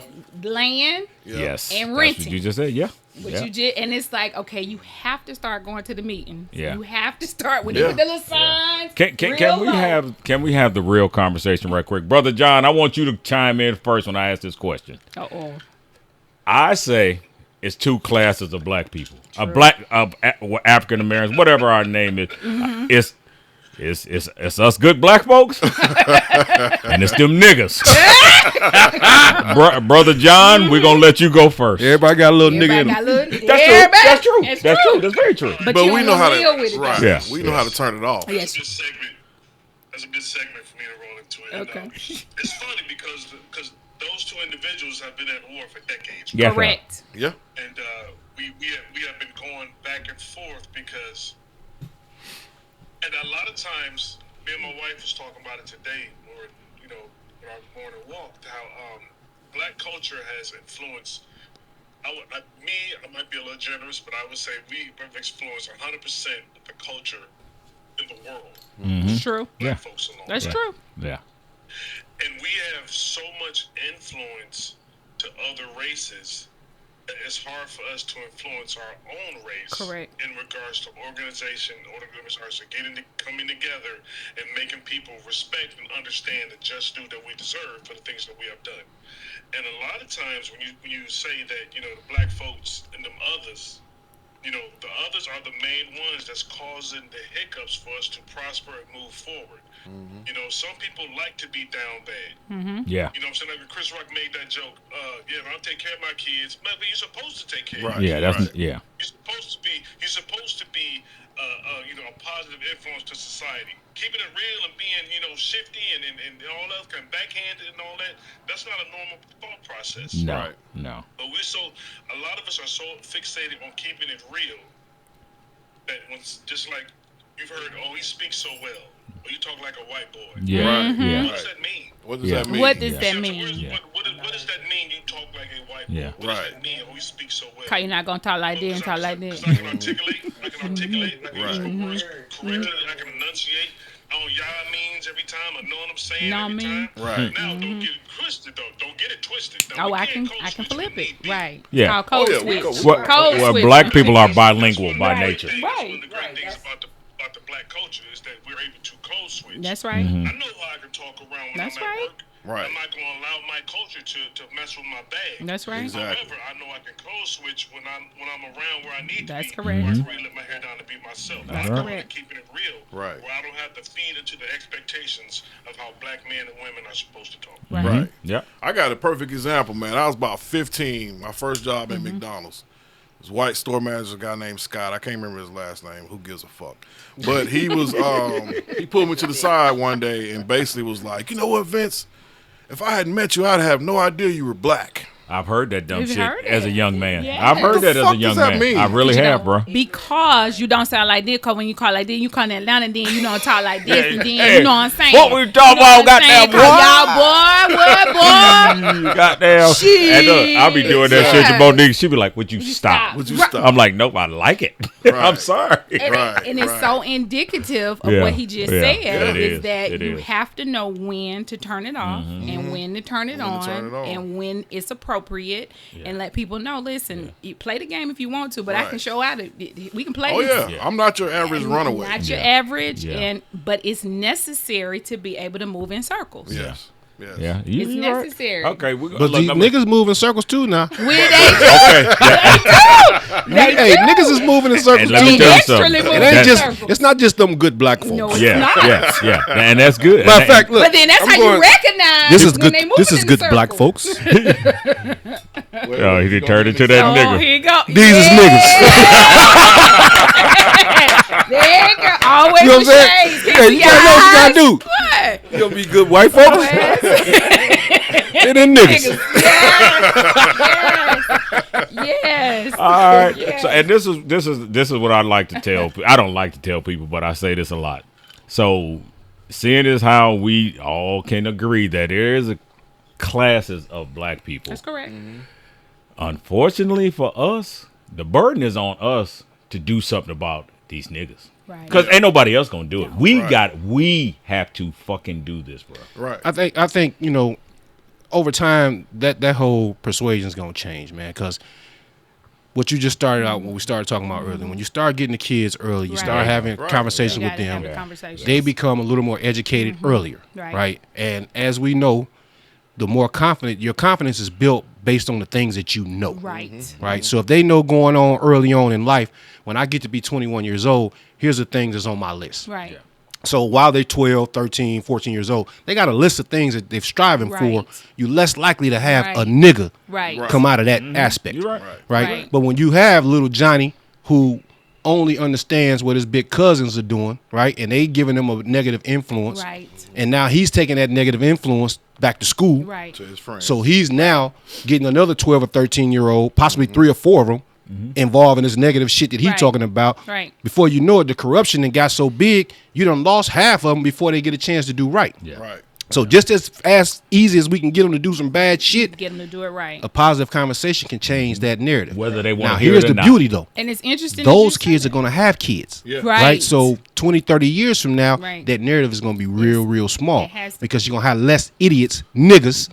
land, Yes. And That's renting. what you just said. Yeah. but Yeah. you just, and it's like, okay, you have to start going to the meetings. Yeah. You have to start with Yeah. the little signs. Can real we low. have the real conversation right quick, Brother John? I want you to chime in first when I ask this question. Uh-oh. I say it's two classes of black people. African Americans, whatever our name is. It's us good black folks, and it's them niggas. Brother John, we're gonna let you go first. Everybody got a little nigga in them. That's true. That's true. That's very true. But But you we don't know how deal to with it. right. Yeah. We know how to turn it off. Yes. That's a good segment for me to roll into it. And, Okay. it's funny because those two individuals have been at war for decades. Yes, sir. Correct. Yeah. And we have been going back and forth because, and a lot of times, me and my wife was talking about it today, or in our morning walk, how black culture has influenced. I might be a little generous, but I would say we've influenced 100% the culture in the world. It's true. Black folks alone. That's true. Yeah. And we have so much influence to other races that it's hard for us to influence our own race. Correct. In regards to coming together and making people respect and understand the just due that we deserve for the things that we have done. And a lot of times when you say that, the black folks and them others, the others are the main ones that's causing the hiccups for us to prosper and move forward. Some people like to be down bad. Yeah. You know what I'm saying? Like Chris Rock made that joke. I'll take care of my kids. But you're supposed to take care of Right. Yeah. That's yeah. You're supposed to be a positive influence to society. Keeping it real and being, shifty and all that kind of backhanded and all that, that's not a normal thought process. No. Right. No. But a lot of us are so fixated on keeping it real that just like you've heard, oh, he speaks so well. Or you talk like a white boy. Yeah. Right. Yeah. What does that mean? What does Yeah. that mean? What does that So mean? Yeah. What does that mean? You talk like a white boy. Yeah. What does Right. that mean? Oh, he speaks so well. Cause you're not gonna talk like this and talk like this. I can articulate. I can use the words correctly. I can enunciate. I don't y'all means every time. I know what I'm saying Know every what I mean? time. Right. Now, don't get it twisted, though. Don't get it twisted. Now, Oh, we I can't can code switch flip when it. need be. Right. Yeah. It's called code Oh, yeah, we switch. go- Well, Code black switch. people are bilingual by Right. nature. One Right. of the great things about the black culture is that we're able to code switch. That's right. I know how I can talk around when That's I'm right. at work. Right. I'm not going to allow my culture to mess with my bag. That's right. Exactly. However, I know I can code switch when I'm around where I need That's to be. correct. Where I can really let my hair down and be myself. That's I'm correct. keeping it real. Right. Where I don't have to feed into the expectations of how black men and women are supposed to talk. Right. Right. Yeah. I got a perfect example, man. I was about 15. My first job at McDonald's. This white store manager, a guy named Scott. I can't remember his last name. Who gives a fuck? But he was, he pulled me to the side one day and basically was like, you know what, Vince? If I hadn't met you, I'd have no idea you were black. I've heard that dumb You've shit heard as a it? young man. Yeah. I've heard What the that as a fuck young does that man. mean? I really You have, know, bro. Because you don't sound like this. Cause when you call like this, you come to Atlanta, then you don't talk like this, and then Hey, you know what I'm saying. what we talking You know about, what I'm saying? goddamn boy? Cause y'all boy, Goddamn. And look, I'll be doing that shit to Monique. She be like, would you stop? Would you stop? I'm like, nope, I like it. I'm sorry. And it's so indicative of what he just said is that you have to know when to turn it off and when to turn it on and when it's appropriate and let people know, listen, you play the game if you want to, but I can show out we can play this. I'm not your average runaway. Not your average, but it's necessary to be able to move in circles. Yes. Yeah, it's necessary. Right. Okay, but these niggas move in circles too now. They do. Niggas is moving in circles let me too. tell you something. It ain't just. It's not just them good black folks. No, it's not. Yeah, and that's good. Matter of fact, look. But then that's how you recognize this is when good. they move This is in good circles. black folks. Oh, he did turn into that nigga. Oh, here you go. These is niggas. There you go. Always You know what I'm saying? shades. Yeah, you gotta know what you gotta do. What? You gonna be good white folks? They them niggas. Yes. All right. Yes. So, and this is what I like to tell. I don't like to tell people, but I say this a lot. So, seeing as how we all can agree that there is classes of black people. That's correct. Unfortunately for us, the burden is on us to do something about these niggas. Right. Because ain't nobody else gonna do it. We have to fucking do this, bro. Right. I think over time that whole persuasion is gonna change, man. Because what you just started out when we started talking about earlier, when you start getting the kids early, you start having conversations with them. They become a little more educated earlier, right? And as we know, the more confident your confidence is built based on the things that you know. Right. So if they know going on early on in life, when I get to be 21 years old, here's the things that's on my list. Right. Yeah. So while they're 12, 13, 14 years old, they got a list of things that they're striving for. You're less likely to have a nigga come out of that aspect. You're right. But when you have little Johnny who only understands what his big cousins are doing, right? And they giving him a negative influence. Right. And now he's taking that negative influence back to school. Right. To his friends. So he's now getting another 12 or 13-year-old, possibly 3 or 4 of them, involved in this negative shit that he's talking about. Right. Before you know it, the corruption that got so big, you done lost half of them before they get a chance to do right. Yeah. Right. So just as easy as we can get them to do some bad shit, Get them to do it right. a positive conversation can change that narrative. Whether they want now, to hear here's it or the not. beauty, though. And it's interesting. Those kids are going to have kids. Yeah. Right. So 20, 30 years from now, Right. that narrative is going to be real small. It has to because you're going to have less idiots, niggas,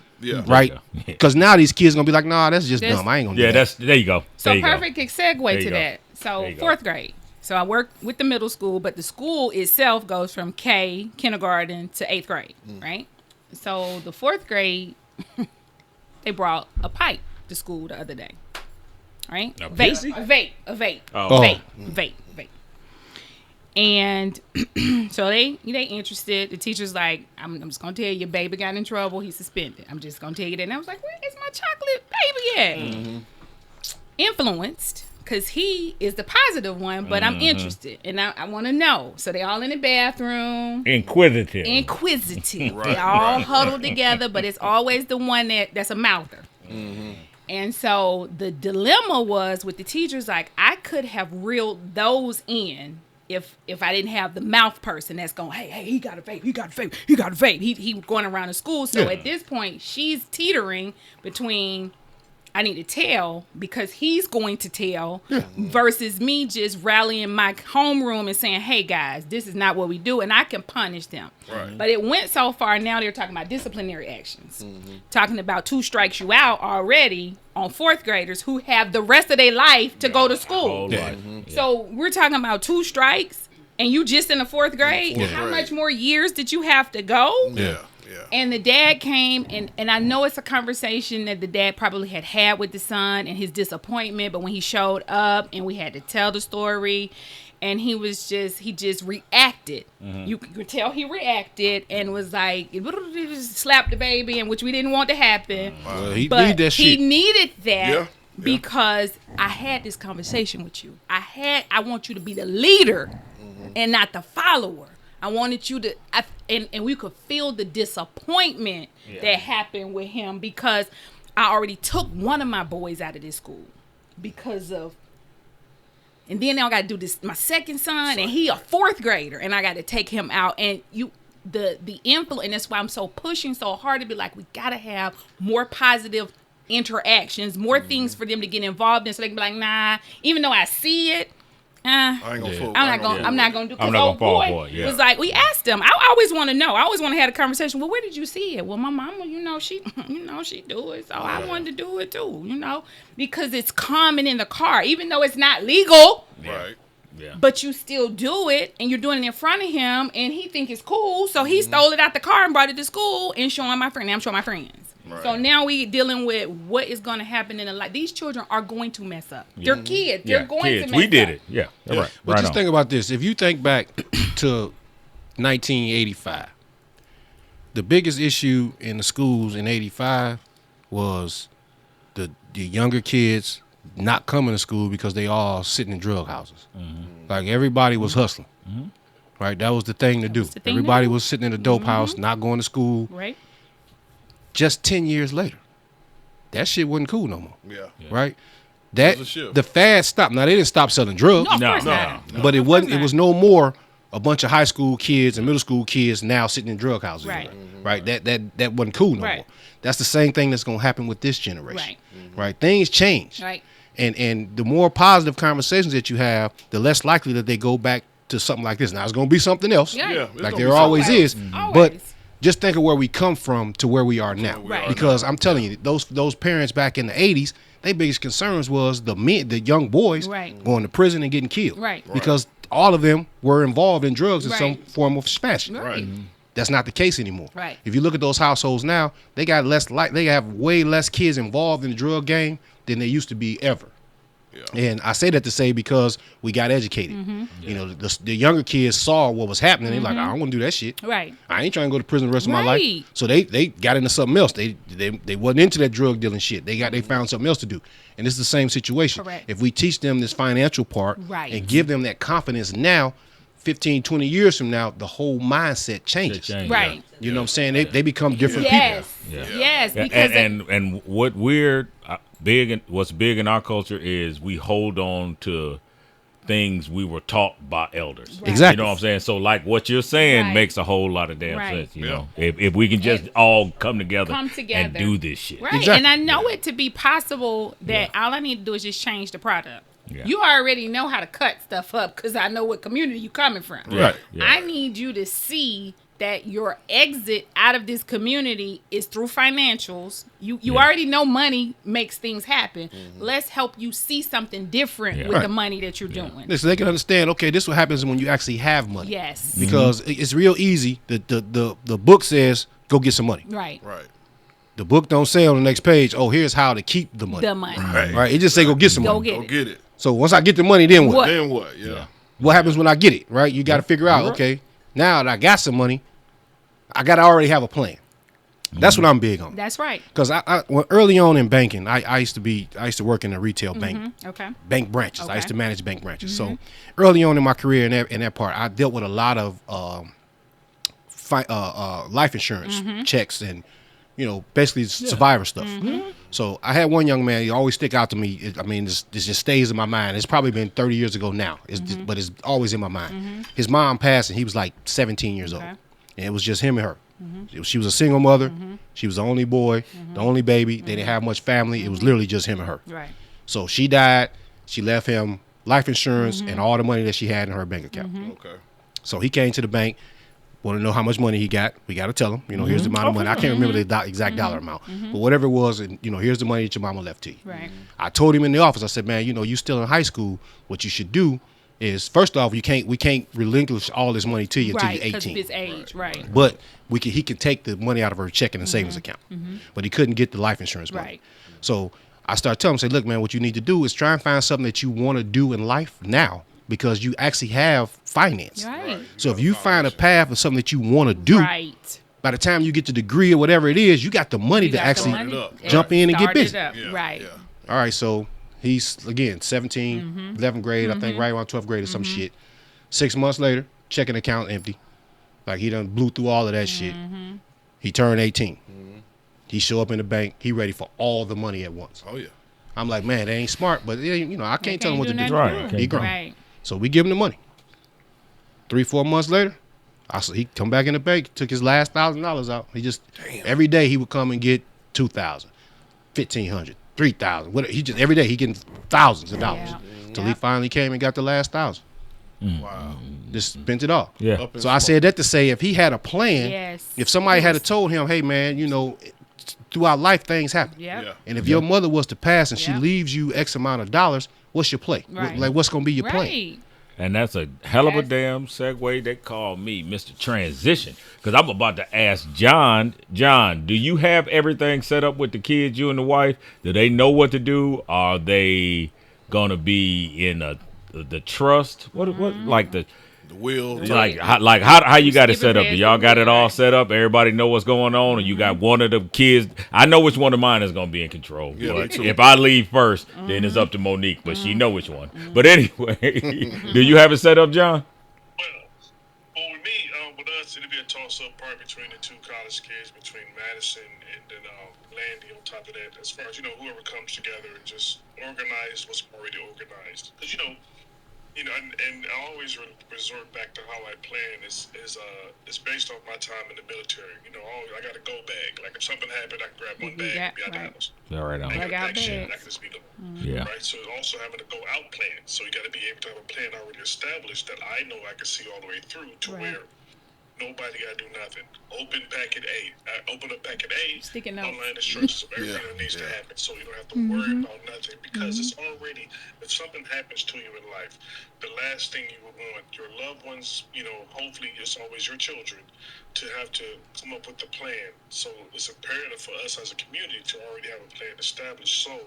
right? Yeah. Because now these kids going to be like, nah, that's just This- dumb. I ain't going to Yeah, do that. there you go. So There you go. perfect segue to go. that. So There you go. 4th grade. So I work with the middle school, but the school itself goes from kindergarten to 8th grade, right? So the 4th grade, they brought a pipe to school the other day, right? A Vape. Oh. Vape. And so they interested. The teacher's like, I'm just gonna tell you, your baby got in trouble. He's suspended. I'm just gonna tell you that. And I was like, where is my chocolate baby at? Influenced, because he is the positive one, but I'm interested and I want to know. So they all in the bathroom. Inquisitive. They all huddled together, but it's always the one that's a mouther. And so the dilemma was with the teachers, like, I could have reeled those in if I didn't have the mouth person that's going, hey, he got a vape. He going around the school. So at this point, she's teetering between I need to tell because he's going to tell versus me just rallying my homeroom and saying, hey, guys, this is not what we do. And I can punish them. Right. But it went so far. Now they're talking about disciplinary actions, talking about 2 strikes you out already on 4th graders who have the rest of their life to go to school. So we're talking about 2 strikes and you just in the 4th grade. How much more years did you have to go? Yeah. And the dad came, and I know it's a conversation that the dad probably had with the son and his disappointment, but when he showed up and we had to tell the story, and he just reacted. You could tell he reacted and was like, slapped the baby, and which we didn't want to happen. He But need that shit. he needed that Yeah. because I had this conversation with you. I want you to be the leader and not the follower. I wanted you to, and we could feel the disappointment that happened with him because I already took one of my boys out of this school because of, and then now I got to do this, my second son, and he a 4th grader, and I got to take him out, and the influence, and that's why I'm so pushing so hard to be like, we gotta have more positive interactions, more things for them to get involved in, so they can be like, nah, even though I see it, I ain't gonna fool. I'm not gonna do. I'm not gonna fall for it. Yeah. Was like, we asked them. I always want to know. I always want to have a conversation. Well, where did you see it? Well, my mama, she do it, so I wanted to do it too. Because it's common in the car, even though it's not legal. Right. Yeah. But you still do it, and you're doing it in front of him, and he think it's cool, so he stole it out the car and brought it to school and showing my friend. Now I'm showing my friends. Right. So now we dealing with what is going to happen in the life. These children are going to mess up. They're kids. They're going to mess up. We did it. Yeah. All right. But just think about this. If you think back to 1985, the biggest issue in the schools in 85 was the younger kids not coming to school because they all sitting in drug houses. Like everybody was hustling. Right? That was the thing to do. Everybody was sitting in a dope house, not going to school. Right. Just 10 years later, that shit wasn't cool no more. Yeah. Right? That was a shift. The fad stopped. Now they didn't stop selling drugs. No, of course not. But it wasn't. It was no more a bunch of high school kids and middle school kids now sitting in drug houses. Right. Right. That wasn't cool no more. That's the same thing that's gonna happen with this generation. Right. Right. Things change. Right. And the more positive conversations that you have, the less likely that they go back to something like this. Now it's gonna be something else. Yeah. Like there always is. Always. But just think of where we come from to where we are now. Right. Because I'm telling you, those parents back in the 80s, their biggest concerns was the young boys going to prison and getting killed. Right. Because all of them were involved in drugs in some Right. form of fashion. Right. That's not the case anymore. Right. If you look at those households now, they have way less kids involved in the drug game than there used to be ever. Yeah. And I say that to say because we got educated. You know, the younger kids saw what was happening. They're like, I don't want to do that shit. Right. I ain't trying to go to prison the rest of my life. So they got into something else. They wasn't into that drug dealing shit. They found something else to do. And it's the same situation. Correct. If we teach them this financial part and give them that confidence now, 15, 20 years from now, the whole mindset changes. Right. You know what I'm saying? They become different Yes. people. Yes. Because and what what's big in our culture is we hold on to things we were taught by elders. Right. Exactly. You know what I'm saying? So like what you're saying makes a whole lot of damn sense. You know, if we can just all come together and do this shit. Right. Exactly. And I know it to be possible that all I need to do is just change the product. Yeah. You already know how to cut stuff up because I know what community you're coming from. Right. Yeah. I need you to see that your exit out of this community is through financials. You already know money makes things happen. Let's help you see something different with the money that you're doing. So they can understand, okay, this is what happens when you actually have money. Yes. Because it's real easy. The book says, go get some money. Right. The book don't say on the next page, oh, here's how to keep the money. Right. It just say go get some money. Go get it. So once I get the money, then what? Then what? Yeah. What happens when I get it, right? You got to figure out, okay, now that I got some money, I got to already have a plan. That's what I'm big on. That's right. Because when early on in banking, I used to work in a retail bank. Okay. Bank branches. I used to manage bank branches. So early on in my career in that part, I dealt with a lot of life insurance checks and, basically survivor stuff. So I had one young man, he always stick out to me. This just stays in my mind. It's probably been 30 years ago now, but it's always in my mind. His mom passed and he was like 17 years old. And it was just him and her. She was a single mother. She was the only boy, the only baby. They didn't have much family. It was literally just him and her. Right. So she died. She left him life insurance and all the money that she had in her bank account. Okay. So he came to the bank, wanted to know how much money he got. We got to tell him, here's the amount of money. I can't remember the exact dollar amount, but whatever it was, and here's the money that your mama left to you. Right. I told him in the office, I said, man, you still in high school. What you should do is, first off, we can't relinquish all this money to you until you're 18. Because of his age, right. But he can take the money out of her checking and savings account. But he couldn't get the life insurance money. Right. So I started telling him, say, look, man, what you need to do is try and find something that you want to do in life now, because you actually have finance. Right. So if you find a path of something that you want to do, by the time you get the degree or whatever it is, you got the money to actually jump in and get busy. Right. All right, so he's, again, 17, 11th grade, I think right around 12th grade or some shit. 6 months later, checking account empty. Like he done blew through all of that shit. He turned 18. He show up in the bank. He ready for all the money at once. Oh, yeah. I'm like, man, they ain't smart, but I can't tell him what to do. Right. He grown. Right. So we give him the money. 3-4 months later, He come back in the bank, took his last $1,000 out. He just every day he would come and get 2,000, 1,500, 3,000. Whatever. He just every day he getting thousands of dollars till he finally came and got the last 1,000. Wow. Just spent it all. Yeah. So I said that to say if he had a plan, Yes. if somebody had told him, hey man, you know, throughout life things happen. Yep. Yeah. And if your mother was to pass and she Yep. leaves you X amount of dollars, what's your play? Right. Like what's gonna be your plan? Right. And that's a hell of a damn segue. They call me Mr. Transition because I'm about to ask John. John, do you have everything set up with the kids, you and the wife? Do they know what to do? Are they gonna be in the trust? What like the Will. like how you got it set up? Do prepared y'all for got it all it. set up? Everybody know what's going on, and you got one of the kids. I know which one of mine is gonna be in control. Yeah, me But too. if I leave first, then it's up to Monique. But she know which one. But anyway, do you have it set up, John? Well, with me, with us, it'll be a toss-up part between the two college kids, between Madison and then Landy on top of that. As far as, whoever comes together and just organize what's already organized. Because, and I always resort back to how I plan is based off my time in the military. I got a go bag. Like if something happened, I can grab one bag and be out the house. All right, I on. ain't Like gotta out pack shit. bags. I can just be going. Yeah. Right. So also having a go out plan. So you got to be able to have a plan already established that I know I can see all the way through to Right. where nobody got to do nothing. Open packet A. Open up packet A. Sticky notes. Online instructions of everything that needs to happen. So you don't have to worry about nothing because it's already, if something happens to you in life, the last thing you would want your loved ones, hopefully it's always your children, to have to come up with a plan. So it's imperative for us as a community to already have a plan established so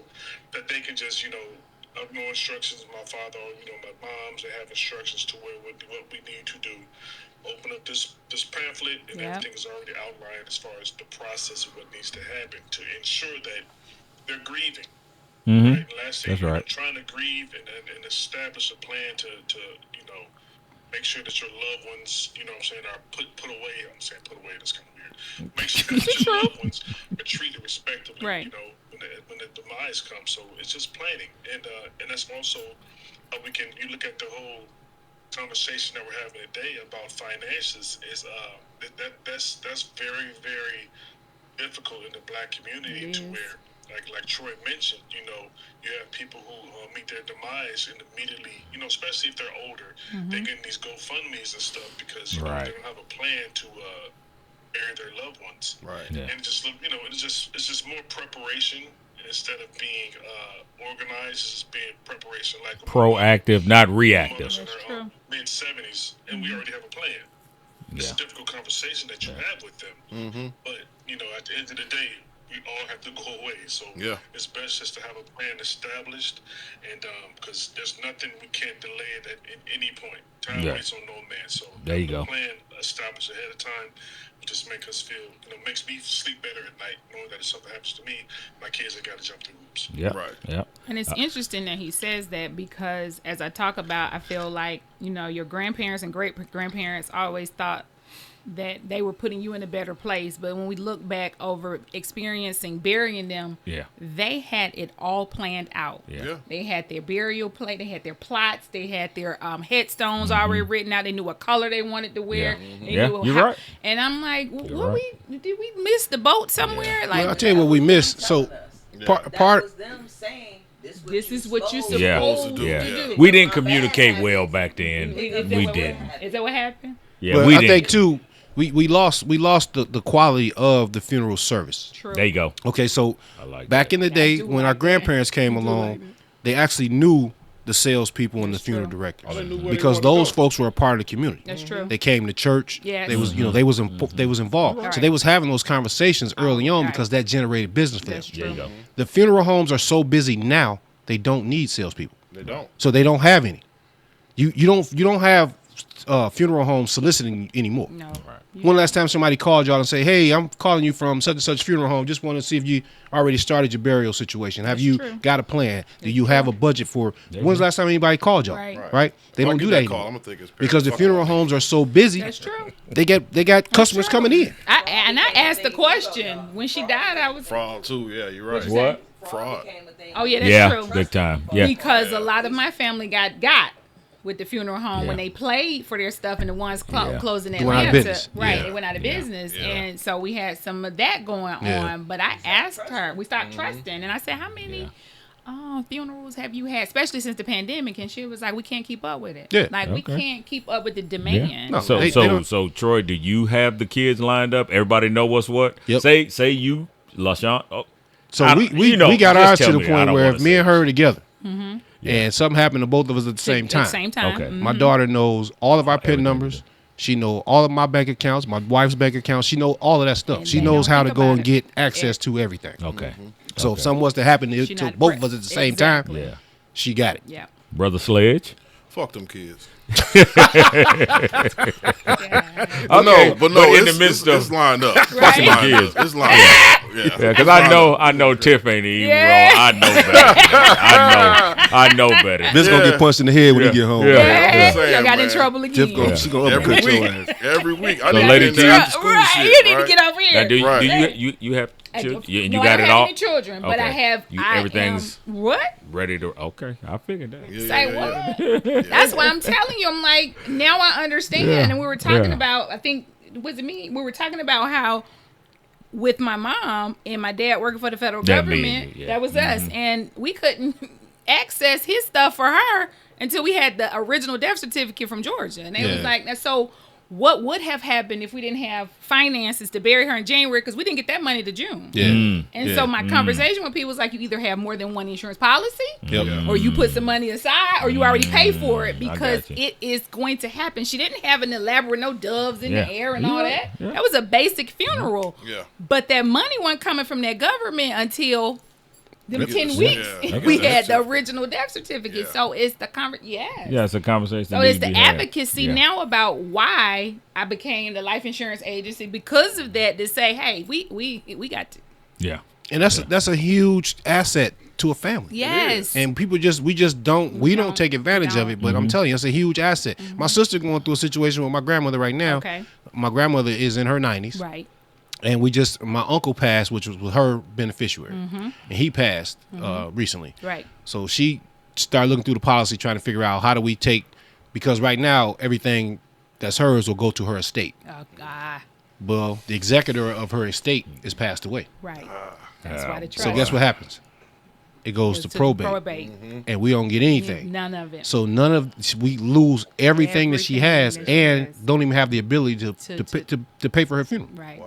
that they can just, I have no instructions. My father, my mom's, they have instructions to where what we need to do. Open up this pamphlet and everything is already outlined as far as the process of what needs to happen to ensure that they're grieving. Mm-hmm. Right? Last thing, That's right. trying to grieve and establish a plan to make sure that your loved ones, are put away. I'm saying put away. That's kind of weird. Make sure that your loved ones are treated respectably. Right. When the demise comes. So it's just planning, and that's also how we can. You look at the whole conversation that we're having today about finances is that's very, very difficult in the Black community to where like Troy mentioned, you have people who meet their demise and immediately, especially if they're older, they get in these GoFundMes and stuff because they don't have a plan to bury their loved ones. Right. Yeah. And it's just more preparation instead of being organized. It's just being preparation, like Proactive, not reactive. in their mid-70s, and we already have a plan. It's a difficult conversation that you have with them. But, at the end of the day, we all have to go away. So it's best just to have a plan established, and because there's nothing we can't delay it at any point. Time waits on no man. So there you go. Plan established ahead of time will just make us feel, makes me sleep better at night, knowing that if something happens to me, my kids have got to jump through hoops. Yeah. Right. Yeah. And it's interesting that he says that because as I talk about, I feel like, your grandparents and great grandparents always thought that they were putting you in a better place. But when we look back over experiencing burying them, they had it all planned out. Yeah. They had their burial plate, they had their plots, they had their headstones already written out. They knew what color they wanted to wear. They knew you're right. And I'm like, did we miss the boat somewhere? Like, Well, I'll tell you what we missed. So part was them saying this is what you're supposed Yeah. to do. We didn't communicate well back then. We didn't. Is that what happened? Yeah, but we I didn't. think too we lost the quality of the funeral service. True. There you go. Okay, so I like back that. in the day when our grandparents came along, they actually knew the salespeople and the funeral directors because those folks were a part of the community. That's true. They came to church. Yes. They was they was involved. Right. So they was having those conversations early on because that generated business for them. That's true. There you go. The funeral homes are so busy now they don't need salespeople. They don't. So they don't have any. You don't have funeral homes soliciting anymore. No. When last time somebody called y'all and say, "Hey, I'm calling you from such and such funeral home. Just want to see if you already started your burial situation. Have you got a plan? Do you have a budget for?" When's the last time anybody called y'all? Right. They don't do that anymore. I'm gonna think it's Because the funeral homes are so busy. That's true. They got customers coming in. I asked the question when she died. I was fraud too. Yeah, you're right. What? Fraud. Oh yeah, that's true. Big time. Yeah. Because a lot of my family got with the funeral home Yeah. when they played for their stuff and the ones Yeah. closing They went out of Atlanta. business. Right, Yeah. they went out of Yeah. business. Yeah. And so we had some of that going Yeah. on. But I asked her, we started trusting. And I said, how many funerals have you had, especially since the pandemic? And she was like, we can't keep up with it. Yeah. Like, we Okay. can't keep up with the demand. No. So They so don't- so Troy, do you have the kids lined up? Everybody know what's what? Yep. Say you, LaShawn. Oh, So I we don't- you know, we got just ours tell to the me. I point don't where wanna if me say and her it. are together, Yeah. and something happened to both of us at the same time. Same time. Okay. Mhm. My daughter knows all of our PIN Everything numbers. She know all of my bank accounts, my wife's bank accounts. She know all of that stuff. And She they knows don't how to think go about and it. get access to everything. Okay. So Okay. if something was to happen She to not both pre- of us at the same Exactly. Yeah. time, she got it. Yeah. Brother Sledge. Fuck them kids. Yeah. But Okay, no, but no, in the it's, midst it's of lined up. Right. It's lined Kids. up. It's lined up. Yeah. Yeah, because I know Tiff ain't even Yeah. wrong. I know better. I know better. Vince gonna get punched in the head when Yeah. he get home. Yeah. Yeah. saying, Y'all got in man. trouble Tiff again. gonna, Yeah. she gonna Every uppercut your week. ass. Every week. I So, need Lady to T- get Yeah, after school right. shit. You need right? to get over here. Now, do Right. you have children? And you No, got I it don't all? have any children, but I Okay. have. Everything's What? ready to. Okay, I figured that. Yeah, Say yeah, what? That's why I'm telling you. I'm like, now I understand. Yeah. And we were talking Yeah. about, I think, was it me? We were talking about how with my mom and my dad working for the federal That me, government, yeah. that was us. And we couldn't access his stuff for her until we had the original death certificate from Georgia. And it was Yeah. like, so what would have happened if we didn't have finances to bury her in January? Because we didn't get that money to June. Yeah. And Yeah. so my conversation with people was like, you either have more than one insurance policy, Yep. or you put some money aside, or you already pay for it, because got you. it is going to happen. She didn't have an elaborate, no doves in Yeah. the air and Yeah. all that. Yeah. That was a basic funeral. Yeah. But that money wasn't coming from that government until them 10 weeks. Yeah. We Yeah. had the original death certificate. Yeah. So it's the Yeah, it's a conversation. So that it's needs to the be had. advocacy Yeah. now about why I became the life insurance agency because of that, to say, hey, we got to. Yeah. And that's a huge asset to a family. Yes. And people we don't take advantage of it, but Mm-hmm. I'm telling you, it's a huge asset. My sister going through a situation with my grandmother right now. Okay. My grandmother is in her 90s. Right. And my uncle passed, which was her beneficiary. And he passed recently. Right. So she started looking through the policy, trying to figure out how do we take, because right now everything that's hers will go to her estate. Oh, God. Well, the executor of her estate is passed away. Right. That's why the trust. So guess what happens? It goes to probate, and we don't get anything. None of it. So we lose everything that she has, Everything that she and has. don't even have the ability to pay for her funeral. Right.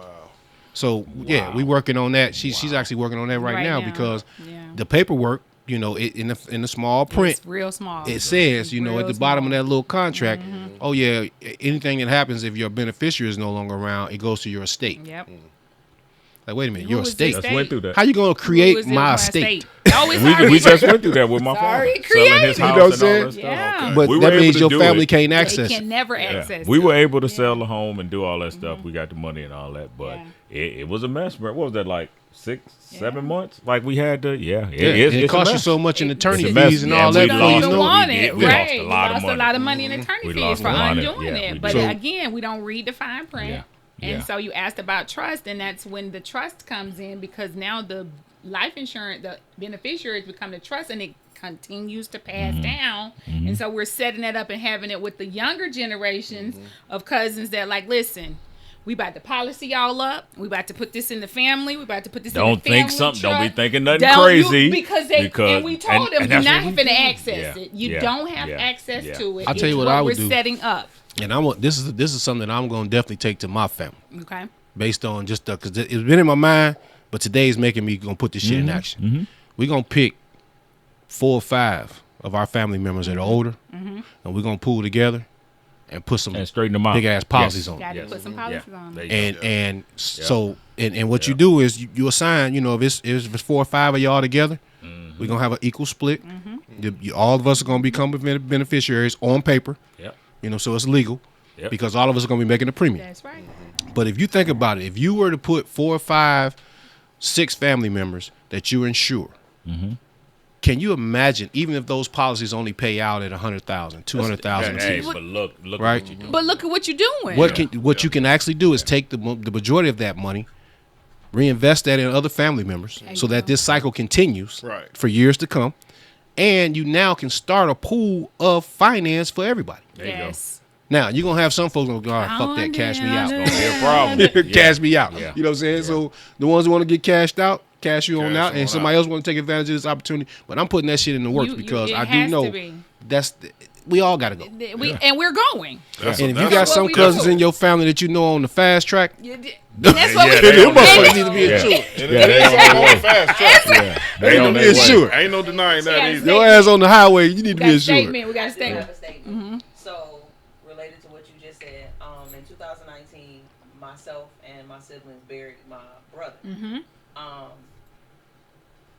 So yeah, we working on that. She's actually working on that right now because Yeah. the paperwork, in the small print, It's real small. it says, It's at real the bottom of small. that little contract, oh yeah, anything that happens if your beneficiary is no longer around, it goes to your estate. Yep. Like, wait a minute, Who your was the estate. Just went through that. How you gonna Who create was in my estate? Oh, it's We already just went through that with my already father. Selling his created. house You know what and all I'm that saying? stuff. Yeah. But We were that able means to your do family it. can't They access can it. never Yeah. access. We it. were able to sell the home and do all that stuff. We got the money and all that, but Yeah. it was a mess, bro. What was that, like 6-7 months? Like we had to, It it's a costs you mess. so much in attorney It's a mess. fees and Yeah, all we that. You lost don't before even you know want we it, did. We right? lost a You lot of lost a money. lot of money in attorney We fees lost for a lot of- undoing yeah, we it. did. But So- again, we don't read the fine print. Yeah. And Yeah. so you asked about trust, and that's when the trust comes in, because now the life insurance, the beneficiaries become the trust, and it continues to pass down. And so we're setting that up and having it with the younger generations of cousins that, like, listen, we about to policy y'all up. We about to put this in the family. We about to put this in the Don't family think something. Don't be trust. thinking nothing Don't crazy. you, because and we told them and you're that's not what we going to do. access Yeah, it. You yeah, don't have yeah, access yeah. to it. I'll tell you It's what I would we're do. setting up. And this is something I'm going to definitely take to my family Okay. based on just because it's been in my mind, but today's making me gonna put this shit in action. We're gonna pick 4 or 5 of our family members that are older, and we're gonna pool together and put some And straighten them out. big ass policies Yes. on. Got to Yes. put some policies on. There you go. And what you do is you assign, if it's 4 or 5 of y'all together, we're gonna have an equal split. All of us are gonna become beneficiaries on paper. Yep. So it's legal Yep. because all of us are gonna be making a premium. That's right. But if you think about it, if you were to put 4 or 5, 6 family members that you insure, can you imagine, even if those policies only pay out at 100,000, 200,000, Hey, but look right? at what you do. But look at what you're doing. What you can actually do is take the majority of that money, reinvest that in other family members, so that this cycle continues Right. for years to come, and you now can start a pool of finance for everybody. There you go. Yes. Now you're gonna have some folks gonna go, all right, fuck that, cash me out. Gonna be a problem. Cash me out. Yeah. You know what I'm saying? So the ones who want to get cashed out, cash you on Cash out, on and somebody out. else want to take advantage of this opportunity. But I'm putting that shit in the works because it I do has know to be. we all gotta go. And we're going. And if you that's got what some we cousins do. in your family that you know on the fast track, That's what Yeah, we they do. on the motherfuckers way. need to be Yeah. insured. Yeah, they on their way. Fast track. Yeah, they on Ain't their no way. insurance. Ain't no denying that Yeah, either. Your ass on the highway, you need to We be got a insured. statement. We got a I do statement. have a statement. So, related to what you just said, in 2019, myself and my siblings buried my brother.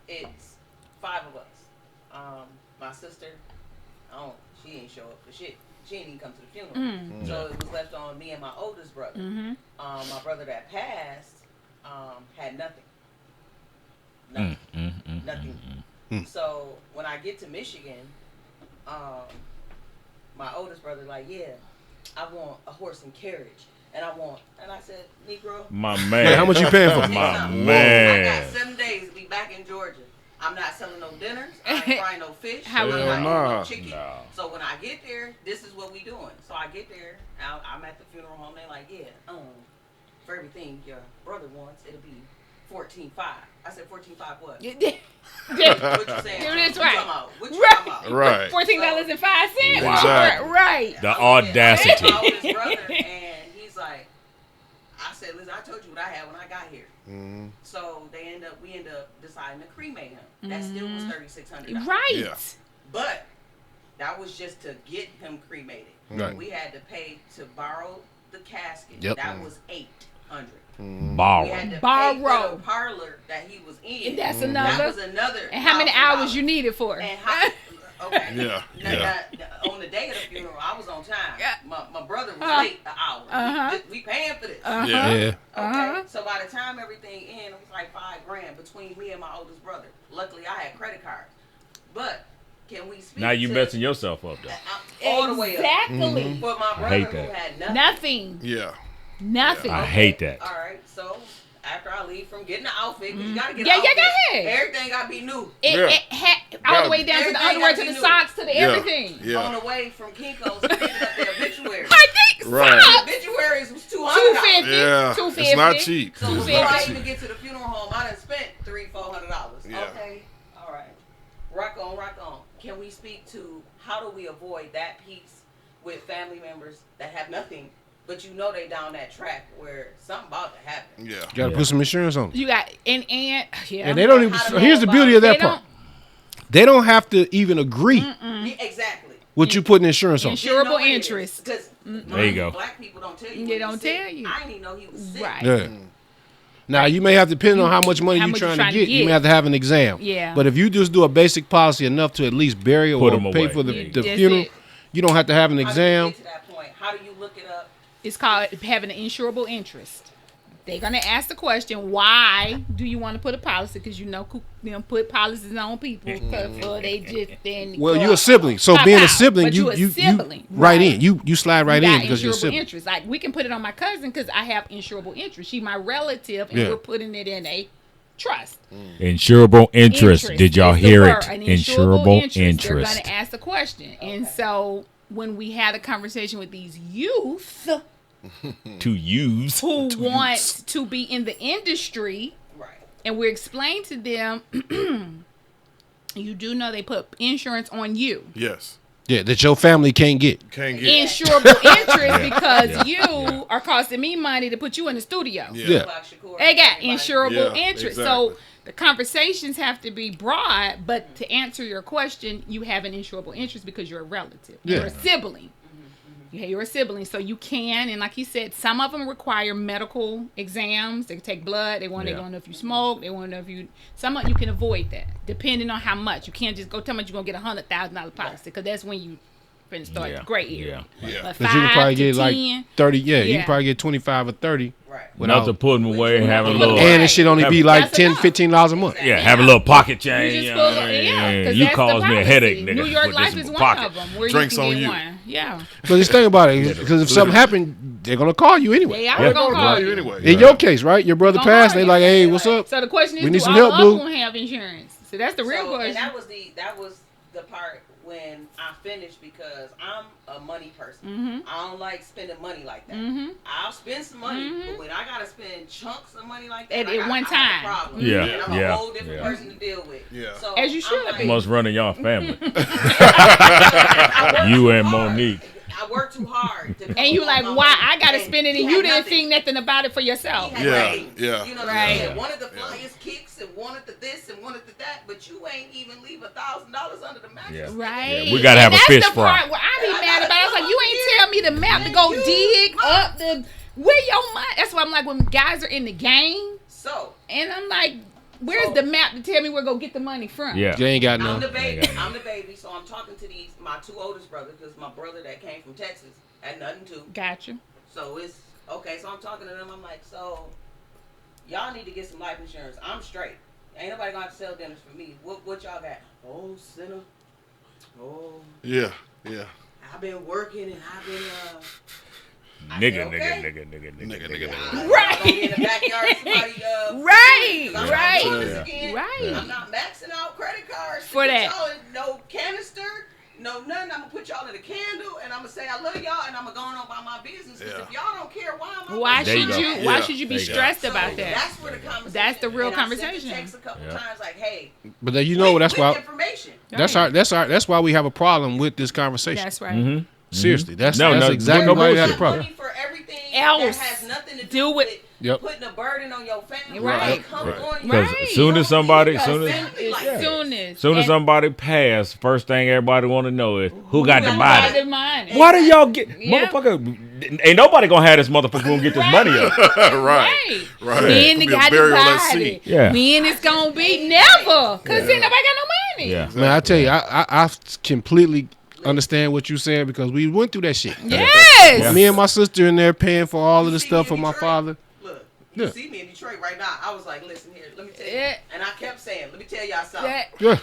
It's 5 of us. My sister, she ain't show up for shit. She ain't even come to the funeral. So it was left on me and my oldest brother. My brother that passed had nothing. Nothing. So when I get to Michigan, my oldest brother like, yeah, I want a horse and carriage. And I said, Negro. My Man, man. how much you paying for? My I man. got 7 days to be back in Georgia. I'm not selling no dinners. I ain't frying no fish. How I'm we not know? eating Nah. no chicken. Nah. So when I get there, this is what we doing. So I get there, I'm at the funeral home. They like, yeah, for everything your brother wants, it'll be $14,500. I said $14,500 what? What you saying? Yeah, that's right. What you talking about? Right. $14.05. Exactly. Right. The So, yeah, audacity. my oldest brother, and he's like, I said, listen, I told you what I had when I got here. So we end up deciding to cremate him. That still was $3,600. Right. Yeah. But that was just to get him cremated. Right. We had to pay to borrow the casket. Yep. That was $800. We had Borrow. to pay Borrow. for the parlor that he was in. And that's That another. was another. And how many $1,000. hours you needed for? And how, okay. Yeah, Now, yeah. on the day of the funeral, I was on time. Yeah. My brother was late an hour. We paying for this. Yeah. Okay. So by the time everything in, it was like $5,000 between me and my oldest brother. Luckily, I had credit cards. But can we speak? Now you to, messing yourself up though. all the way up. Exactly. For my brother hate who that. had nothing. Nothing. Yeah. Nothing. I hate that. All right. So after I leave from getting the outfit, 'cause you gotta get Yeah, an yeah, outfit. go ahead. Everything gotta be new. It had all the way down to the Everything underwear, to gotta the be socks, to the Yeah. everything. On Yeah. the way from Kinko's, picking up the obituary. I think Right. socks. Obituaries was $200. 250. Yeah. 250. It's not cheap. So It's before not I cheap. even get to the funeral home, I done spent $300-$400. Yeah. Okay, all right. Rock on, rock on. Can we speak to how do we avoid that piece with family members that have nothing, but you know they down that track where something about to happen? Yeah. You gotta put some insurance on it. You got and yeah. And they don't even. How to Here's the go beauty of They that part. They don't have to even agree Yeah, exactly. with you putting insurance on. Insurable interest. Because There you go. Black people don't tell you. They when don't he's sick. tell you. I didn't even know he was sick. Right. Yeah. Now you may have to depend on how much money How you're much trying you're to get. You may have to have an exam. Yeah. But if you just do a basic policy enough to at least bury Put or 'em pay away. for the That's funeral, it. you don't have to have an How do you exam. get to that point? How do you look it up? It's called having an insurable interest. They're gonna ask the question, why do you want to put a policy? Because you know, put policies on people before they just then. Well, go you're a up. sibling, so Pop being a out. sibling, But you a sibling, right in. You slide right You in got because you're a insurable sibling. interest. Like we can put it on my cousin because I have insurable interest. She's my relative, and Yeah. we're putting it in a trust. Insurable interest. Did y'all is the hear word, it? an Insurable They're interest. going to ask the question, and so when we had a conversation with these youth To use. who want to be in the industry, Right. and we explained to them, you do know they put insurance on you. Yes. Yeah, that your family can't get. Can't get. Insurable interest because you are costing me money to put you in the studio. Yeah. Like Shakur, They got everybody. insurable Yeah, interest. exactly. So the conversations have to be broad, but to answer your question, you have an insurable interest because you're a relative. You're a sibling. Yeah, you're a sibling, so you can, and like he said, some of them require medical exams. They take blood. They want to know if you smoke. They want to know if you. Some of you can avoid that, depending on how much. You can't just go tell me you're gonna get $100,000 policy because that's when you finna start Yeah. gray area. Yeah. But Because you can probably 5 to get 10, like 30. Yeah, you Yeah. can probably get 25 or 30. Right. Not to put them away and have a little. And it should only be like That's 10, enough. $15 a month. Yeah, have a little pocket You change. just you pull know, it, yeah, 'cause you that's cause the me a policy. headache, nigga. New York Put Life this in is my one pocket. of them where Drinks you can on get you. one. Yeah, So just think about it. Because if something happened, they're going to call you anyway. they are Yeah. gonna call you. anyway. In your case, right? Your brother Gonna passed. call They you. like, hey, what's up? So the question is, We need do some all help, of Blue. them have insurance? So that's the real So, and question. that was the part when I finish because I'm a money person. Mm-hmm. I don't like spending money like that. Mm-hmm. I'll spend some money, Mm-hmm. but when I gotta spend chunks of money like that, At one I have time. a problem. Yeah, And I'm yeah, a whole different yeah. person to deal with. Yeah. So As you should I'm be. Must run in your family. I work You too and hard. Monique. I work too hard. To And you like, my why money. I gotta And spend it and he you had didn't nothing. think nothing about it for yourself. He had Yeah, nothing. yeah. You know what Right. I'm saying? Wanted the flyers kicks and wanted the this and wanted the that, but you ain't even leave $1,000 under the mattress. Yeah. Right. Yeah, we gotta have And a that's fish the fry. part where I be mad about it. I was like, you ain't tell me the map to go dig up the where your money. That's why I'm like, when guys are in the game, So and I'm like, where's the map to tell me where to go get the money from? Yeah. You ain't got I'm none. the baby. Yeah. I'm the baby. So I'm talking to my two oldest brothers because my brother that came from Texas had nothing to. Gotcha. So it's okay. So I'm talking to them. I'm like, so y'all need to get some life insurance. I'm straight. Ain't nobody gonna have to sell dinners for me. What y'all got? Oh, sinner. Oh, Yeah. Yeah. I've been working and I've been Nigga. Right. I'm in the backyard. Somebody Right. 'cause I'm Right. not doing this again. Right. I'm not maxing out credit cards For to that. put y'all in no canister, no nothing. I'm gonna put y'all in a candle, and I'm gonna say I love y'all, and I'm gonna go on about my business. Because Yeah. if y'all don't care, why am I? Why There you should go. you? Why Yeah. should you be There you go. stressed So about that? That's where the conversation. That's the real and I sent conversation. the text a couple Yeah. times like, hey, But then you know that's with why information. that's why we have a problem with this conversation. That's right. Mm-hmm. Seriously, that's No, exactly no why we had a bullshit. problem. Money for everything Else. that has nothing to do Deal with- Yep. putting a burden on your family. Right. Like, come Right. on, Because Right. soon as somebody, Because soon as family like that. Soon as and somebody pass, first thing everybody want to know is who got the who money. got the money? Why do y'all get Yeah. motherfucker? Ain't nobody gonna have this motherfucker gonna get this money up. Right. Right. Right. When Could they be a got the burial at body. sea. Yeah. When it's gonna be never. Cause then nobody got no money. Yeah. Man, I tell you, I completely understand what you're saying because we went through that shit. Yes. Me and my sister in there paying for all of You the see stuff me for in my Detroit? father. Look, you Yeah. see me in Detroit right now. I was like, listen here, let me tell you. Yeah. And I kept saying, let me tell y'all something. That- Yeah.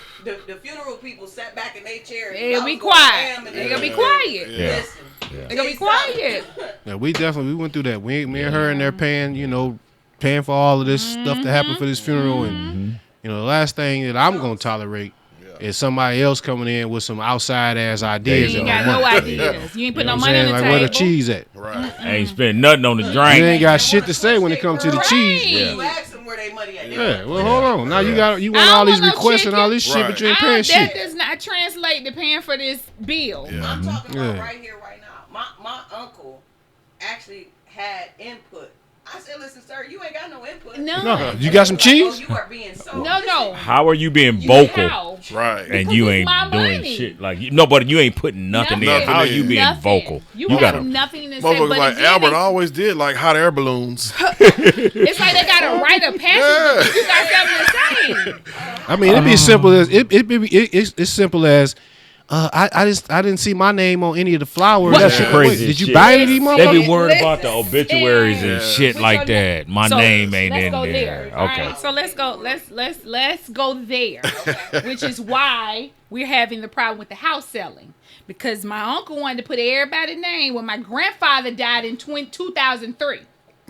The funeral people sat back in their chairs. They gonna I be was going quiet. ham and They gonna be Yeah. quiet. Yeah. Listen. They gonna be quiet. Yeah, we went through that. Me and her in there paying for all of this stuff to happen for this funeral, and the last thing that I'm gonna tolerate is somebody else coming in with some outside ass ideas. You and ain't got money. no ideas. You ain't put You know no what I'm money on saying? the Like table. where the cheese at? Right. Ain't spend nothing on the You drink. ain't got shit to say when it comes to the cheese. Right. You ask them where they money at. They Yeah, want- well, hold on. Now you want I don't all these want no requests and all this shit, Right. but you ain't paying That shit. does not translate to paying for this bill. Yeah. I'm talking about Yeah. right here, right now. My uncle actually had input. I said, listen, sir, you ain't got no input. No, you got some And he was cheese? like, oh, you are being so. No. How are you being You vocal how? Right. and Because you it's ain't my doing money. shit like no, but you ain't putting nothing in. Nothing How are in. you being Nothing. vocal? You gotta. have nothing to say. Motherfuckers But like again, Albert always did like hot air balloons. it's like they gotta write a passage. You got something to say. I mean, it'd be as simple as it's simple as I didn't see my name on any of the flowers. That's Shit, crazy Did you shit. buy any of these They motherfuckers? be worried about the obituaries and Yeah. shit like that. My So, name ain't let's in go there. All Okay. right, so let's go. Let's go there, which is why we're having the problem with the house selling, because my uncle wanted to put everybody's name when my grandfather died in 2003.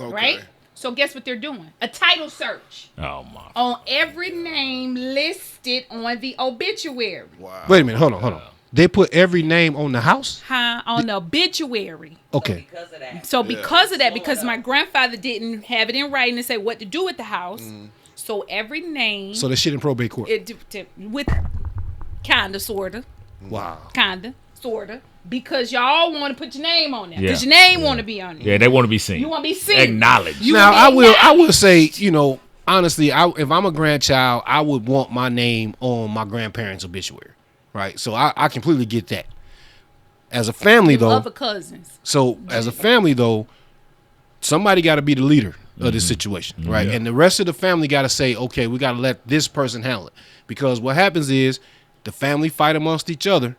Okay. Right. So guess what they're doing? A title search Oh my. on every name listed on the obituary. Wow. Wait a minute, hold on. They put every name on the house? On the obituary. Okay. Because of that. So because of that, because my grandfather didn't have it in writing to say what to do with the house, so every name So the shit in probate court. with kinda, sorta, Wow. kinda, sorta, because y'all want to put your name on there, Yeah. because your name want to be on there. Yeah, they want to be seen. You want to be seen. Acknowledged. You Now wanna be I will acknowledged. say, honestly, if I'm a grandchild, I would want my name on my grandparents' obituary, right? So I completely get that. As a family, though, Other cousins. somebody got to be the leader of this situation, right? Yeah. And the rest of the family got to say, okay, we got to let this person handle it, because what happens is the family fight amongst each other.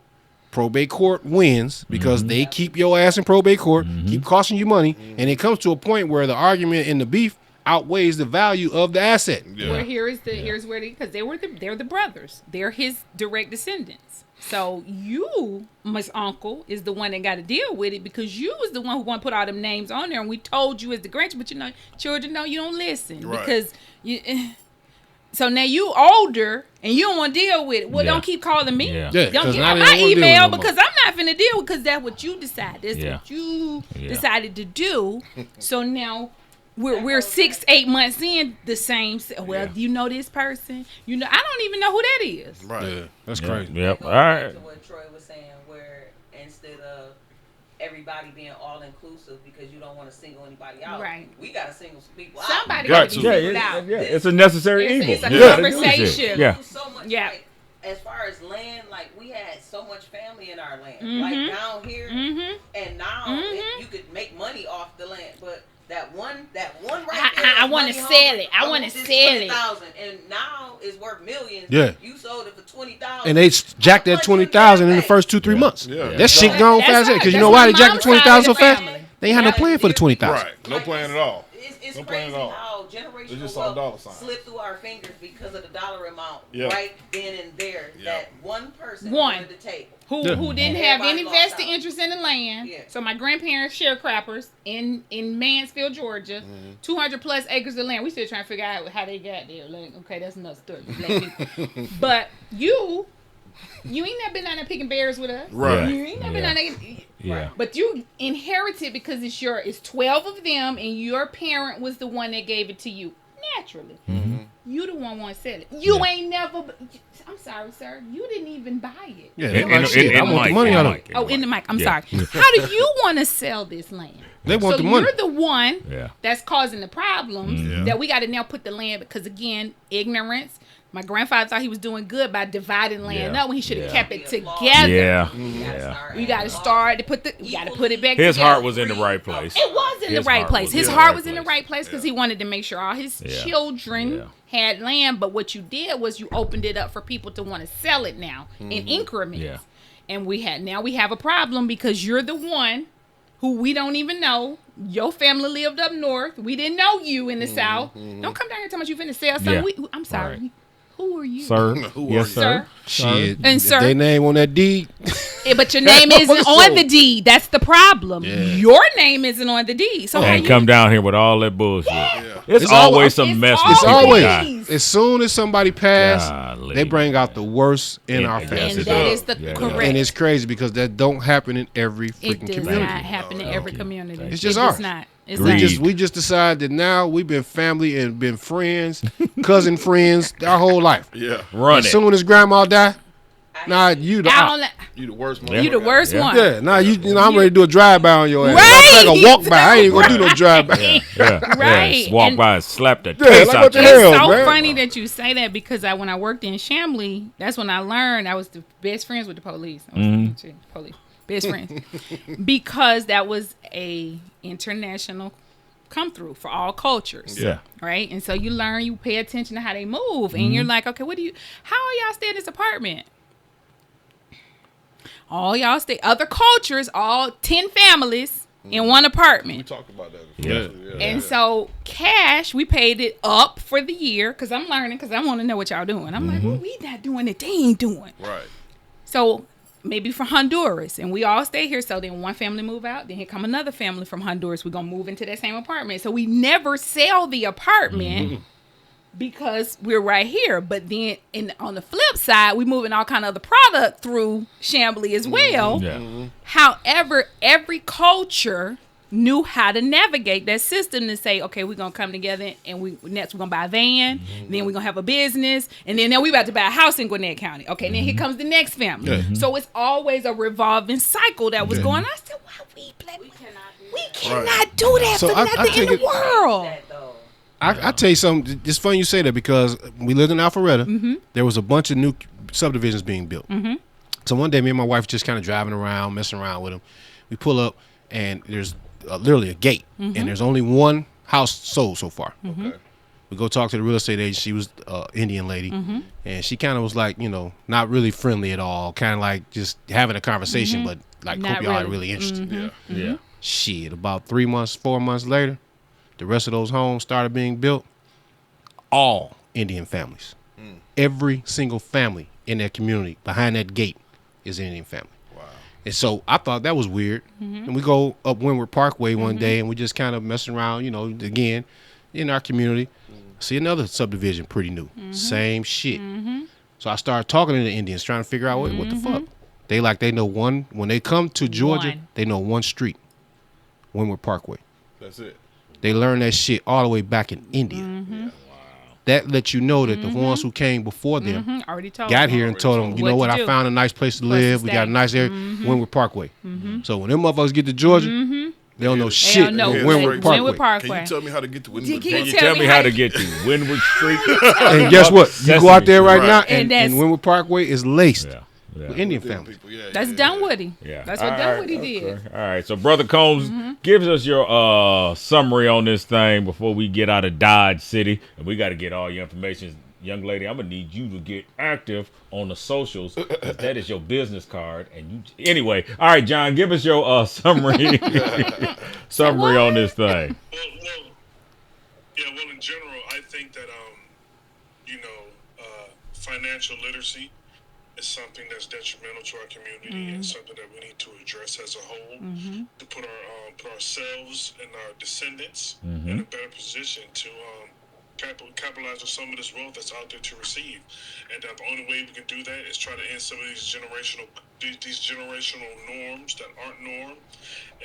Probate court wins because they keep your ass in probate court, keep costing you money, and it comes to a point where the argument and the beef outweighs the value of the asset. Yeah. Well, here's where because they're the brothers. They're his direct descendants. So you, Miss Uncle, is the one that got to deal with it, because you was the one who want to put all them names on there, and we told you as the grandchild, but children know you don't listen, Right. because So now you older and you don't want to deal with it. Well, Yeah. don't keep calling me. Yeah. Yeah, Don't 'cause get now on they my don't wanna deal with it email no more. because I'm not finna deal because that's what you decide. That's Yeah. what you Yeah. decided to do. So now we're 6-8 months in the same. Well, Yeah. you know this person. You know I don't even know who that is. Right. Yeah, that's Yeah. crazy. Yep. Go All back right. to what Troy was saying, where instead of everybody being all inclusive because you don't want to single anybody out, Right. we gotta single some people out. Somebody Got got to to. be Yeah, singled yeah, out. yeah. It's a necessary It's- evil. it's a Yeah. conversation. Yeah. Do so much, Yeah. like, as far as land, like we had so much family in our land, Mhm. like down here, Mhm. and now Mhm. you could make money off the land, but that one right I- there, I is wanna money sell hungry. it. I wanna want this sell it. 20,000, and now it's worth millions. Yeah. You sold it for 20,000, And they jacked that 20,000 in the first 2-3 months. Yeah. That shit gone That's fast right. because you That's know why my they jacked the mom's 20,000 so side of the fast? family. They ain't had no plan for the 20,000. Right. No plan at all. It's No plan crazy at all. how They generational just saw dollar wealth signs. slipped through our fingers because of the dollar amount Yeah. right then and there Yeah. that one person One. wanted to take. Who Yeah. didn't And have everybody any lost vested out. interest in the land. Yeah. So my grandparents sharecroppers in Mansfield, Georgia, 200 plus acres of land. We still trying to figure out how they got there. Like, okay, that's another story. But you ain't never been down there picking berries with us. Right. You ain't never been Yeah. down there. Yeah. But you inherited because it's 12 of them and your parent was the one that gave it to you. Naturally. You the one want to sell it. You Yeah. ain't never. I'm sorry, sir. You didn't even buy it. Yeah, In- they in- like, shit, in I want the mic, money in out of mic, it. Oh, in the mic. I'm Yeah. sorry. How do you want to sell this land? They want So the money. you're the one Yeah. that's causing the problems Yeah. that we got to now put the land because again, ignorance. My grandfather thought he was doing good by dividing land Yeah. up when he should have Yeah. kept it Be a law. together. Yeah. We got to start to put it back. His together. heart was in the right place. It was in His the right heart place. was His in the heart right was in the place. right place because he wanted to make sure all his Yeah. children Yeah. had land. But what you did was you opened it up for people to want to sell it now in increments. Yeah. And we have a problem because you're the one who we don't even know. Your family lived up north. We didn't know you in the south. Don't come down here telling me you finna sell something. Yeah. I'm sorry. Right. Who are you? Sir. Who are Yes, you? sir. Shit. And if sir- they name on that deed. But your name isn't on the deed. That's the problem. Yeah. Your name isn't on the deed. So how And you come down here with all that bullshit. It's, It's always al- some mess. It's with always. people. As soon as somebody passed, Golly, they bring out the worst in Yeah, our yes, family. and it that does. is the Yeah, it correct. does. And it's crazy because that don't happen in every It freaking does community. not happen in every community. It's just It ours. does not. It's Greed. not. We just decided that now we've been family and been friends, cousin friends, our whole life. Yeah. Run As it. soon as grandma die, nah, you the I op. don't let- You the worst Yeah. you the worst Yeah. one. Yeah, nah, you know I'm ready to do a drive by on your ass. Right. Like a walk by. I ain't even gonna do no drive by. Yeah. Right. Just walk And- by and slap the Yeah, taste like out what the you. hell? It's so man. funny that you say that because when I worked in Chamblee, that's when I learned I was the best friends with the police. I was the police. Best friends. Because that was a international come through for all cultures. Yeah. Right? And so you learn, you pay attention to how they move. And you're like, okay, how are y'all stay in this apartment? All y'all stay, other cultures, all 10 families in one We apartment. talked about that. Yeah. And so cash, we paid it up for the year because I'm learning because I want to know what y'all doing. I'm like, well, we not doing it. They ain't doing. Right. So maybe for Honduras, and we all stay here. So then one family move out, then here come another family from Honduras. We're gonna move into that same apartment. So we never sell the apartment because we're right here. But then on the flip side, we moving all kind of other product through Chamblee as well. Yeah. However, every culture knew how to navigate that system to say, okay, we're gonna come together and next we're gonna buy a van, then we're gonna have a business, and then now we about to buy a house in Gwinnett County. Okay, then here comes the next family. So it's always a revolving cycle that was going on. I said, why we cannot do that So for I nothing in take the it- world. That though. I tell you something. It's funny you say that because we lived in Alpharetta. There was a bunch of new subdivisions being built. So one day, me and my wife just kind of driving around, messing around with them. We pull up, and there's literally a gate, and there's only one house sold so far. Okay. We go talk to the real estate agent. She was an Indian lady, and she kind of was like, not really friendly at all. Kind of like just having a conversation, but like, Not hope y'all are really. really interested. Yeah. Yeah. Shit, about 4 months later, the rest of those homes started being built. All Indian families. Every single family in that community behind that gate is an Indian family. Wow. And so I thought that was weird. And we go up Windward Parkway one day and we just kind of messing around, again, in our community. See another subdivision, pretty new. Same shit. So I started talking to the Indians, trying to figure out what the fuck. They know one, when they come to Georgia, they know one street, Windward Parkway. That's it. They learned that shit all the way back in India. Wow. That lets you know that the ones who came before them already told got them. here and told them, you know what, I found a nice place to live. We got a nice area, Windward Parkway. So when them motherfuckers get to Georgia, they don't know shit. They don't know Windward Parkway. Can you tell me how to get to Windward? Can Can you tell me how to get to Windward Street? And guess what? You go out there right now, And and Windward Parkway is laced with Indian Them families. people, yeah, That's yeah, Dunwoody. Yeah. That's what Dunwoody did. All right. So, Brother Combs, give us your summary on this thing before we get out of Dodge City. And we got to get all your information. Young lady, I'm going to need you to get active on the socials. 'Cause that is your business card. And you, anyway, all right, John, give us your summary summary on this thing. Well, in general, I think that, financial literacy is something that's detrimental to our community and something that we need to address as a whole to put ourselves and our descendants in a better position to capitalize on some of this wealth that's out there to receive. And the only way we can do that is try to end some of these generational norms that aren't norm,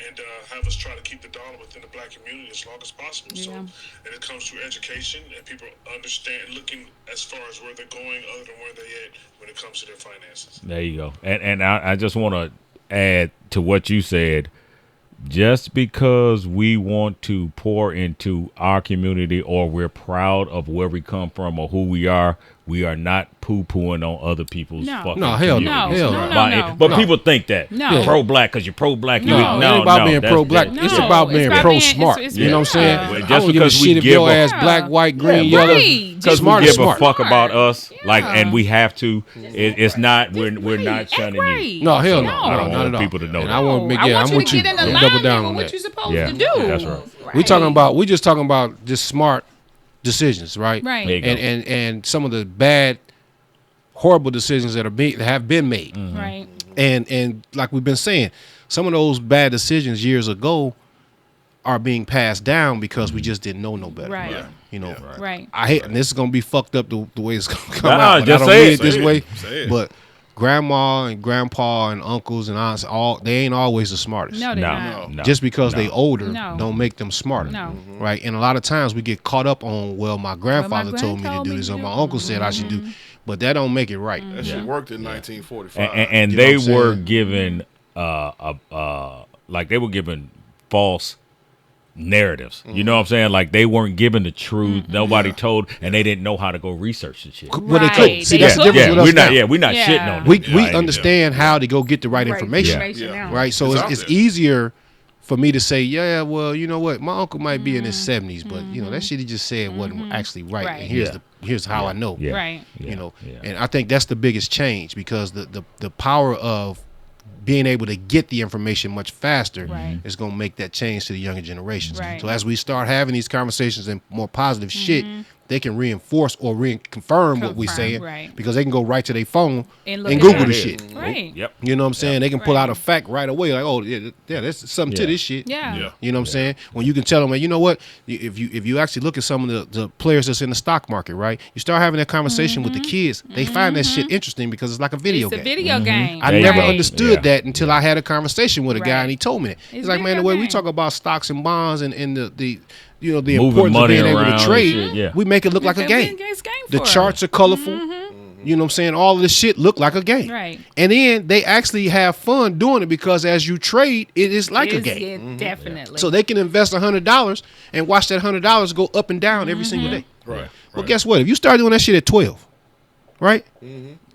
and have us try to keep the dollar within the black community as long as possible. So, and it comes through education and people understand, looking as far as where they're going other than where they're at when it comes to their finances. There you go. And I just want to add to what you said. Just because we want to pour into our community or we're proud of where we come from or who we are not poo-pooing on other people's fucking hell community. no. But people think that. No. Pro-black because you're pro-black. No, it ain't about being pro-black. It's about being pro-smart. You know what I'm saying? Well, I just don't give a because we shit if give your a- ass black, white, green, yellow. Because we give a fuck about us, and we have to. It's not. We're not shunning you. No, hell no. I don't Not want at all. people to know And that. I want I I'm want you with to you. get in I'm double alignment down with on what that. you're supposed Yeah, to do. that's right. We just talking about just smart decisions, right? Right. There you go. And some of the bad, horrible decisions that have been made. Right. And like we've been saying, some of those bad decisions years ago are being passed down because we just didn't know no better. Right. Yeah. You know, Right. I hate, and this is gonna be fucked up the way it's gonna come Nah, out. But just I don't say read it. it this Say it. way. Say it. But grandma and grandpa and uncles and aunts, they ain't always the smartest. No, they're not. No. Just because they older No. don't make them smarter. No. Right? And a lot of times we get caught up on, well, my grandfather told me to do this or my uncle said I should do, but that don't make it right. That shit worked in 1945. And You know they what I'm were saying? given like they were given false narratives. You know what I'm saying? Like they weren't given the truth. Nobody told, and they didn't know how to go research the shit. Well, they Right. could. See, They that's the could. difference with us we're not. now. Yeah, we're not Yeah. shitting on them. We Right. understand how to go get the right information. Yeah. Right? So It's it's, out it's there. easier for me to say, yeah, well, you know what? My uncle might be in his 70s, but, you know, that shit he just said wasn't actually right. Right. And here's how I know. Yeah. Right. Yeah. You know, Yeah. and I think that's the biggest change because the power of being able to get the information much faster Right. is going to make that change to the younger generations. Right. So as we start having these conversations and more positive shit, they can reinforce or confirm what we're Confirm, saying right. because they can go right to their phone And and, look at Google it. the shit. Right. Yep. You know what I'm saying? They can pull Right. out a fact right away, like, oh yeah, there's something to Yeah. this shit. Yeah. Yeah. You know what I'm saying? When you can tell them, you know what? If you actually look at some of the players that's in the stock market, right? You start having that conversation with the kids, they find that shit interesting because it's like a video It's game. a video game. I There you never go. understood Yeah. that until I had a conversation with a guy Right. and he told me that. He's It's like, man, the video way we game. talk about stocks and bonds and the you know the Moving importance of money being able around to and trade, shit, yeah. we make it look like a game. The charts are colorful. You know what I'm saying? All of this shit look like a game. Right. And then they actually have fun doing it because as you trade, it is like a game. Yeah, definitely. So they can invest $100 and watch that $100 go up and down every single day. Right. Well, guess what? If you start doing that shit at 12, right?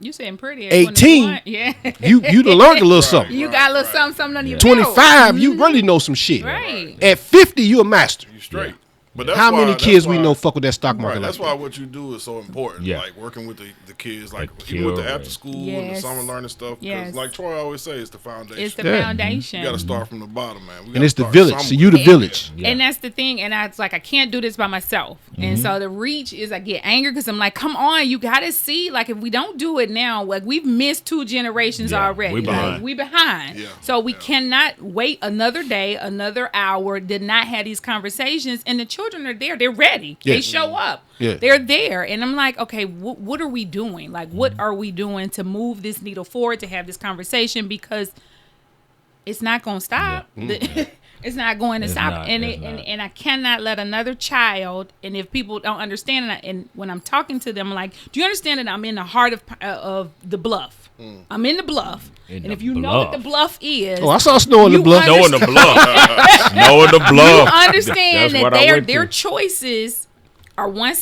you saying pretty at 18, 21. Yeah. You done learned a little something. You got a little something under your 25, you really know some shit. Right. At 50, you a master. You straight. But that's How why- many that's kids we why- know fuck with that stock market Right, like that's that? why what you do is so important. Yeah. Like working with the kids, like Like even with the cure, after school and the Yes. summer learning stuff. Because Yes. like Troy always says, it's the foundation. It's the Yeah. foundation. You got to start from the bottom, man. We And gotta it's the start village. So somewhere. you the village. Yeah. And that's the thing. And I was like, I can't do this by myself. And so the reach is I get angry because I'm like, come on, you got to see. Like, if we don't do it now, like we've missed 2 generations Yeah, already. we behind. Like, we behind. Yeah, So we yeah. cannot wait another day, another hour, did not have these conversations. And the children are there. They're ready. Yeah. They show up. Yeah. They're there. And I'm like, okay, what are we doing? Like, what are we doing to move this needle forward, to have this conversation? Because it's not going to stop. It's not going to stop. And I cannot let another child, and if people don't understand, and when I'm talking to them, I'm like, do you understand that I'm in the heart of the bluff? I'm in the bluff. And if you know what the bluff is. Oh, I saw snow in the bluff. Snow in the bluff. Snow in the bluff. You understand That's that their choices are on one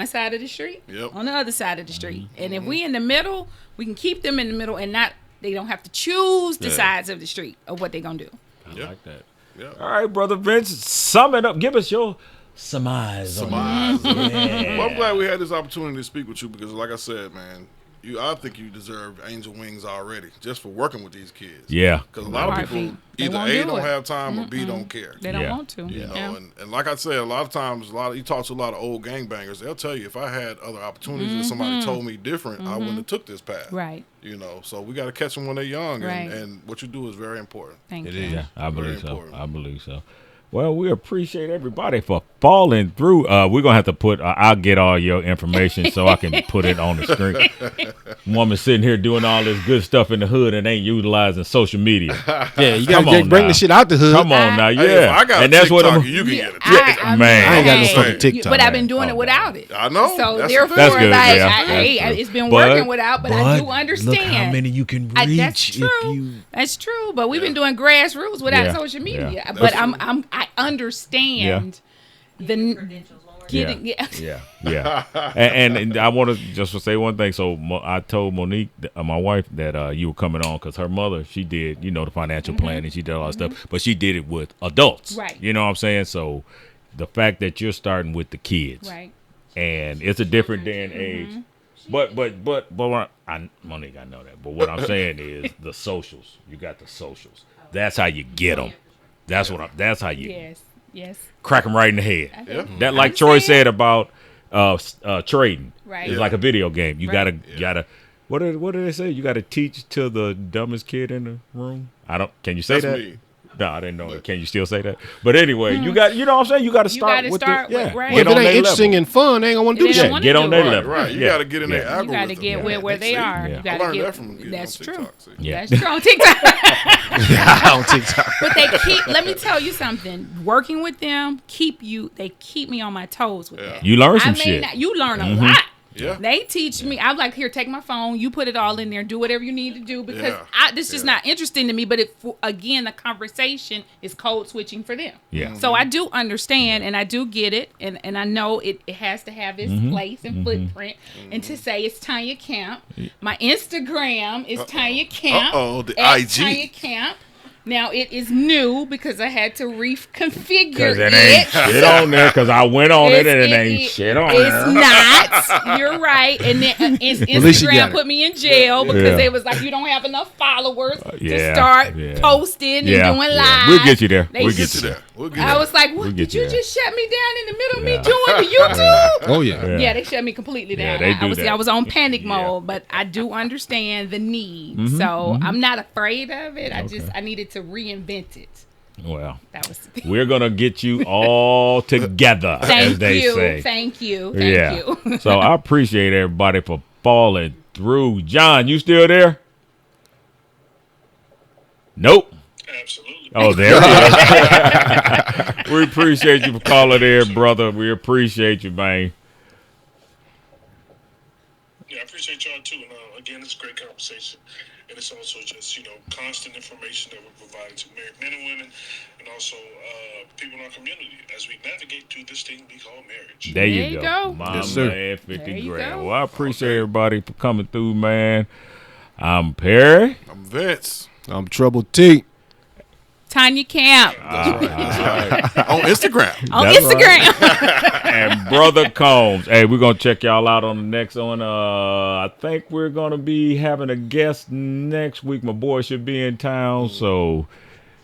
side of the street, Yep. on the other side of the street. And if we in the middle, we can keep them in the middle and they don't have to choose the sides of the street of what they're going to do. I like that. Yeah. All right, Brother Vince, sum it up. Give us your surmise. Well, I'm glad we had this opportunity to speak with you because, like I said, man, I think you deserve angel wings already just for working with these kids. Yeah. Because a lot of people either A, don't have time or B, don't care. They don't want to. You know, and like I said, a lot of times, you talk to a lot of old gangbangers, they'll tell you, if I had other opportunities and somebody told me different, I wouldn't have took this path. Right. You know, so we got to catch them when they're young, Right. and what you do is very important. Thank you. Yeah, I believe so. important. I believe so. Well, we appreciate everybody for falling through. We're going to have to put, I'll get all your information so I can put it on the screen. Woman sitting here doing all this good stuff in the hood and ain't utilizing social media. Yeah, you got to bring the shit out the hood. Come on now, yeah. Hey, if I got and a that's what TikTok, you can get it. I Man. I ain't got no hey, fucking TikTok. But I've been doing it without it. I know. So That's therefore, That's good, like, yeah. it's been working without, but I do understand. Look how many you can reach. That's true. If you... That's true. But we've been doing grassroots without Yeah. social media. Yeah. But I understand the Credentials won't work. getting. Yeah. And I want to just say one thing. So I told Monique, my wife, that you were coming on because her mother, she did, the financial plan and she did all that stuff, but she did it with adults. Right. You know what I'm saying? So the fact that you're starting with the kids, Right. and it's a different day and age. But Monique, I know that. But what I'm saying is the socials. You got the socials. That's how you get them. That's how you Yes. crack them right in the head. Yeah. That, like Troy said about trading, Right. it's like a video game. You gotta. What did they say? You gotta teach to the dumbest kid in the room. Can you say That's that? me. No, I didn't know it. Can you still say that? But anyway, you know what I'm saying? You got to start with right. Get Well, if on it ain't their interesting level. and fun, they ain't gonna want to do the They don't shit. wanna Get on do their it. level. Right. You got to get in their algorithm. You got to get where they are. Yeah. You got I to learned get. that from getting That's on true. TikTok. See? Yeah. That's true on TikTok. on TikTok. But let me tell you something. Working with them they keep me on my toes with that. You learn some I mean, shit. you learn a lot. Yeah. They teach me. I'm like, here, take my phone. You put it all in there. Do whatever you need to do because this is just not interesting to me. But again, the conversation is code switching for them. Yeah. So I do understand and I do get it. And I know it has to have its place and footprint. And to say it's Tanya Camp. My Instagram is Tanya Camp. The at IG. Tanya Camp. Now it is new because I had to reconfigure Because it. it ain't shit on there. Because I went on it and it ain't shit on there. It's not. You're right. And then least you got Instagram it. put me in jail because Yeah. they was like, you don't have enough followers yeah, to start yeah. posting and doing live. We'll get you there. They We'll get just- you there. We'll get I it. was like, what? We'll get Did you you there. just shut me down in the middle of Yeah. me doing the YouTube? Oh yeah. Yeah, they shut me completely Yeah, down. they do that. I was on panic Yeah. mode, but I do understand the need. So I'm not afraid of it. I needed to reinvent it. Well, That was the thing. we're going to get you all together, as Thank they you. say. Thank you. Yeah. Thank you. So I appreciate everybody for falling through. John, you still there? Nope. Absolutely. Oh, there he is. We appreciate you for calling in, brother. We appreciate you, man. Yeah, I appreciate y'all too. And again, it's a great conversation. And it's also just, constant information that we're providing to married men and women and also people in our community as we navigate through this thing we call marriage. There There you you go. go. My Yes, sir. man, 50 There you grand. go. Well, I appreciate everybody for coming through, man. I'm Perry. I'm Vince. I'm Trouble T. Tanya Camp On Instagram. on That's Instagram. And Brother Combs. Hey, we're going to check y'all out on the next one. I think we're going to be having a guest next week. My boy should be in town, so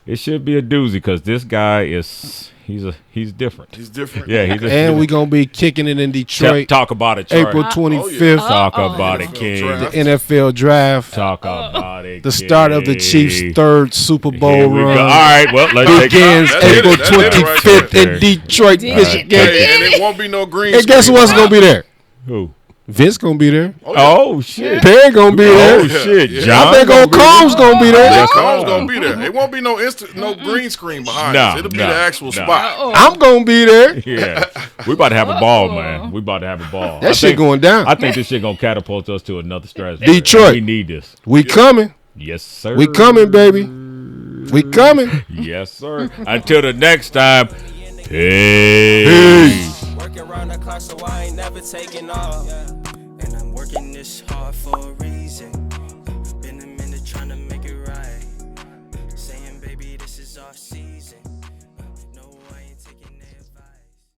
it should be a doozy because this guy is he's different. He's different. Yeah, he's And we gonna be kicking it in Detroit, talk about it, Troy. April 25th. Talk about it, King. Draft. The NFL draft. Talk about it. The start of the Chiefs' third Super Here Bowl we go. run All right, well, let's take begins That's it. April That's it right 25th there. in Detroit, Michigan. Hey, and it won't be no green. And guess screen what's gonna be there? Who? Vince gonna be there. Oh, shit. Perry gonna be there. Oh, shit. Yeah. John I think gonna old be there. Combs gonna be there. Yes, Combs sir. gonna be there. It won't be no green screen behind us. It'll be the actual spot. I'm gonna be there. Yeah. We about to have a ball, man. We about to have a ball. That shit going down. I think this shit gonna catapult us to another stratosphere. Detroit. We need this. We coming. Yes, sir. We coming, baby. We coming. Yes, sir. Until the next time. Peace. Working around the clock, so I ain't never taking off. And I'm working this hard for a reason.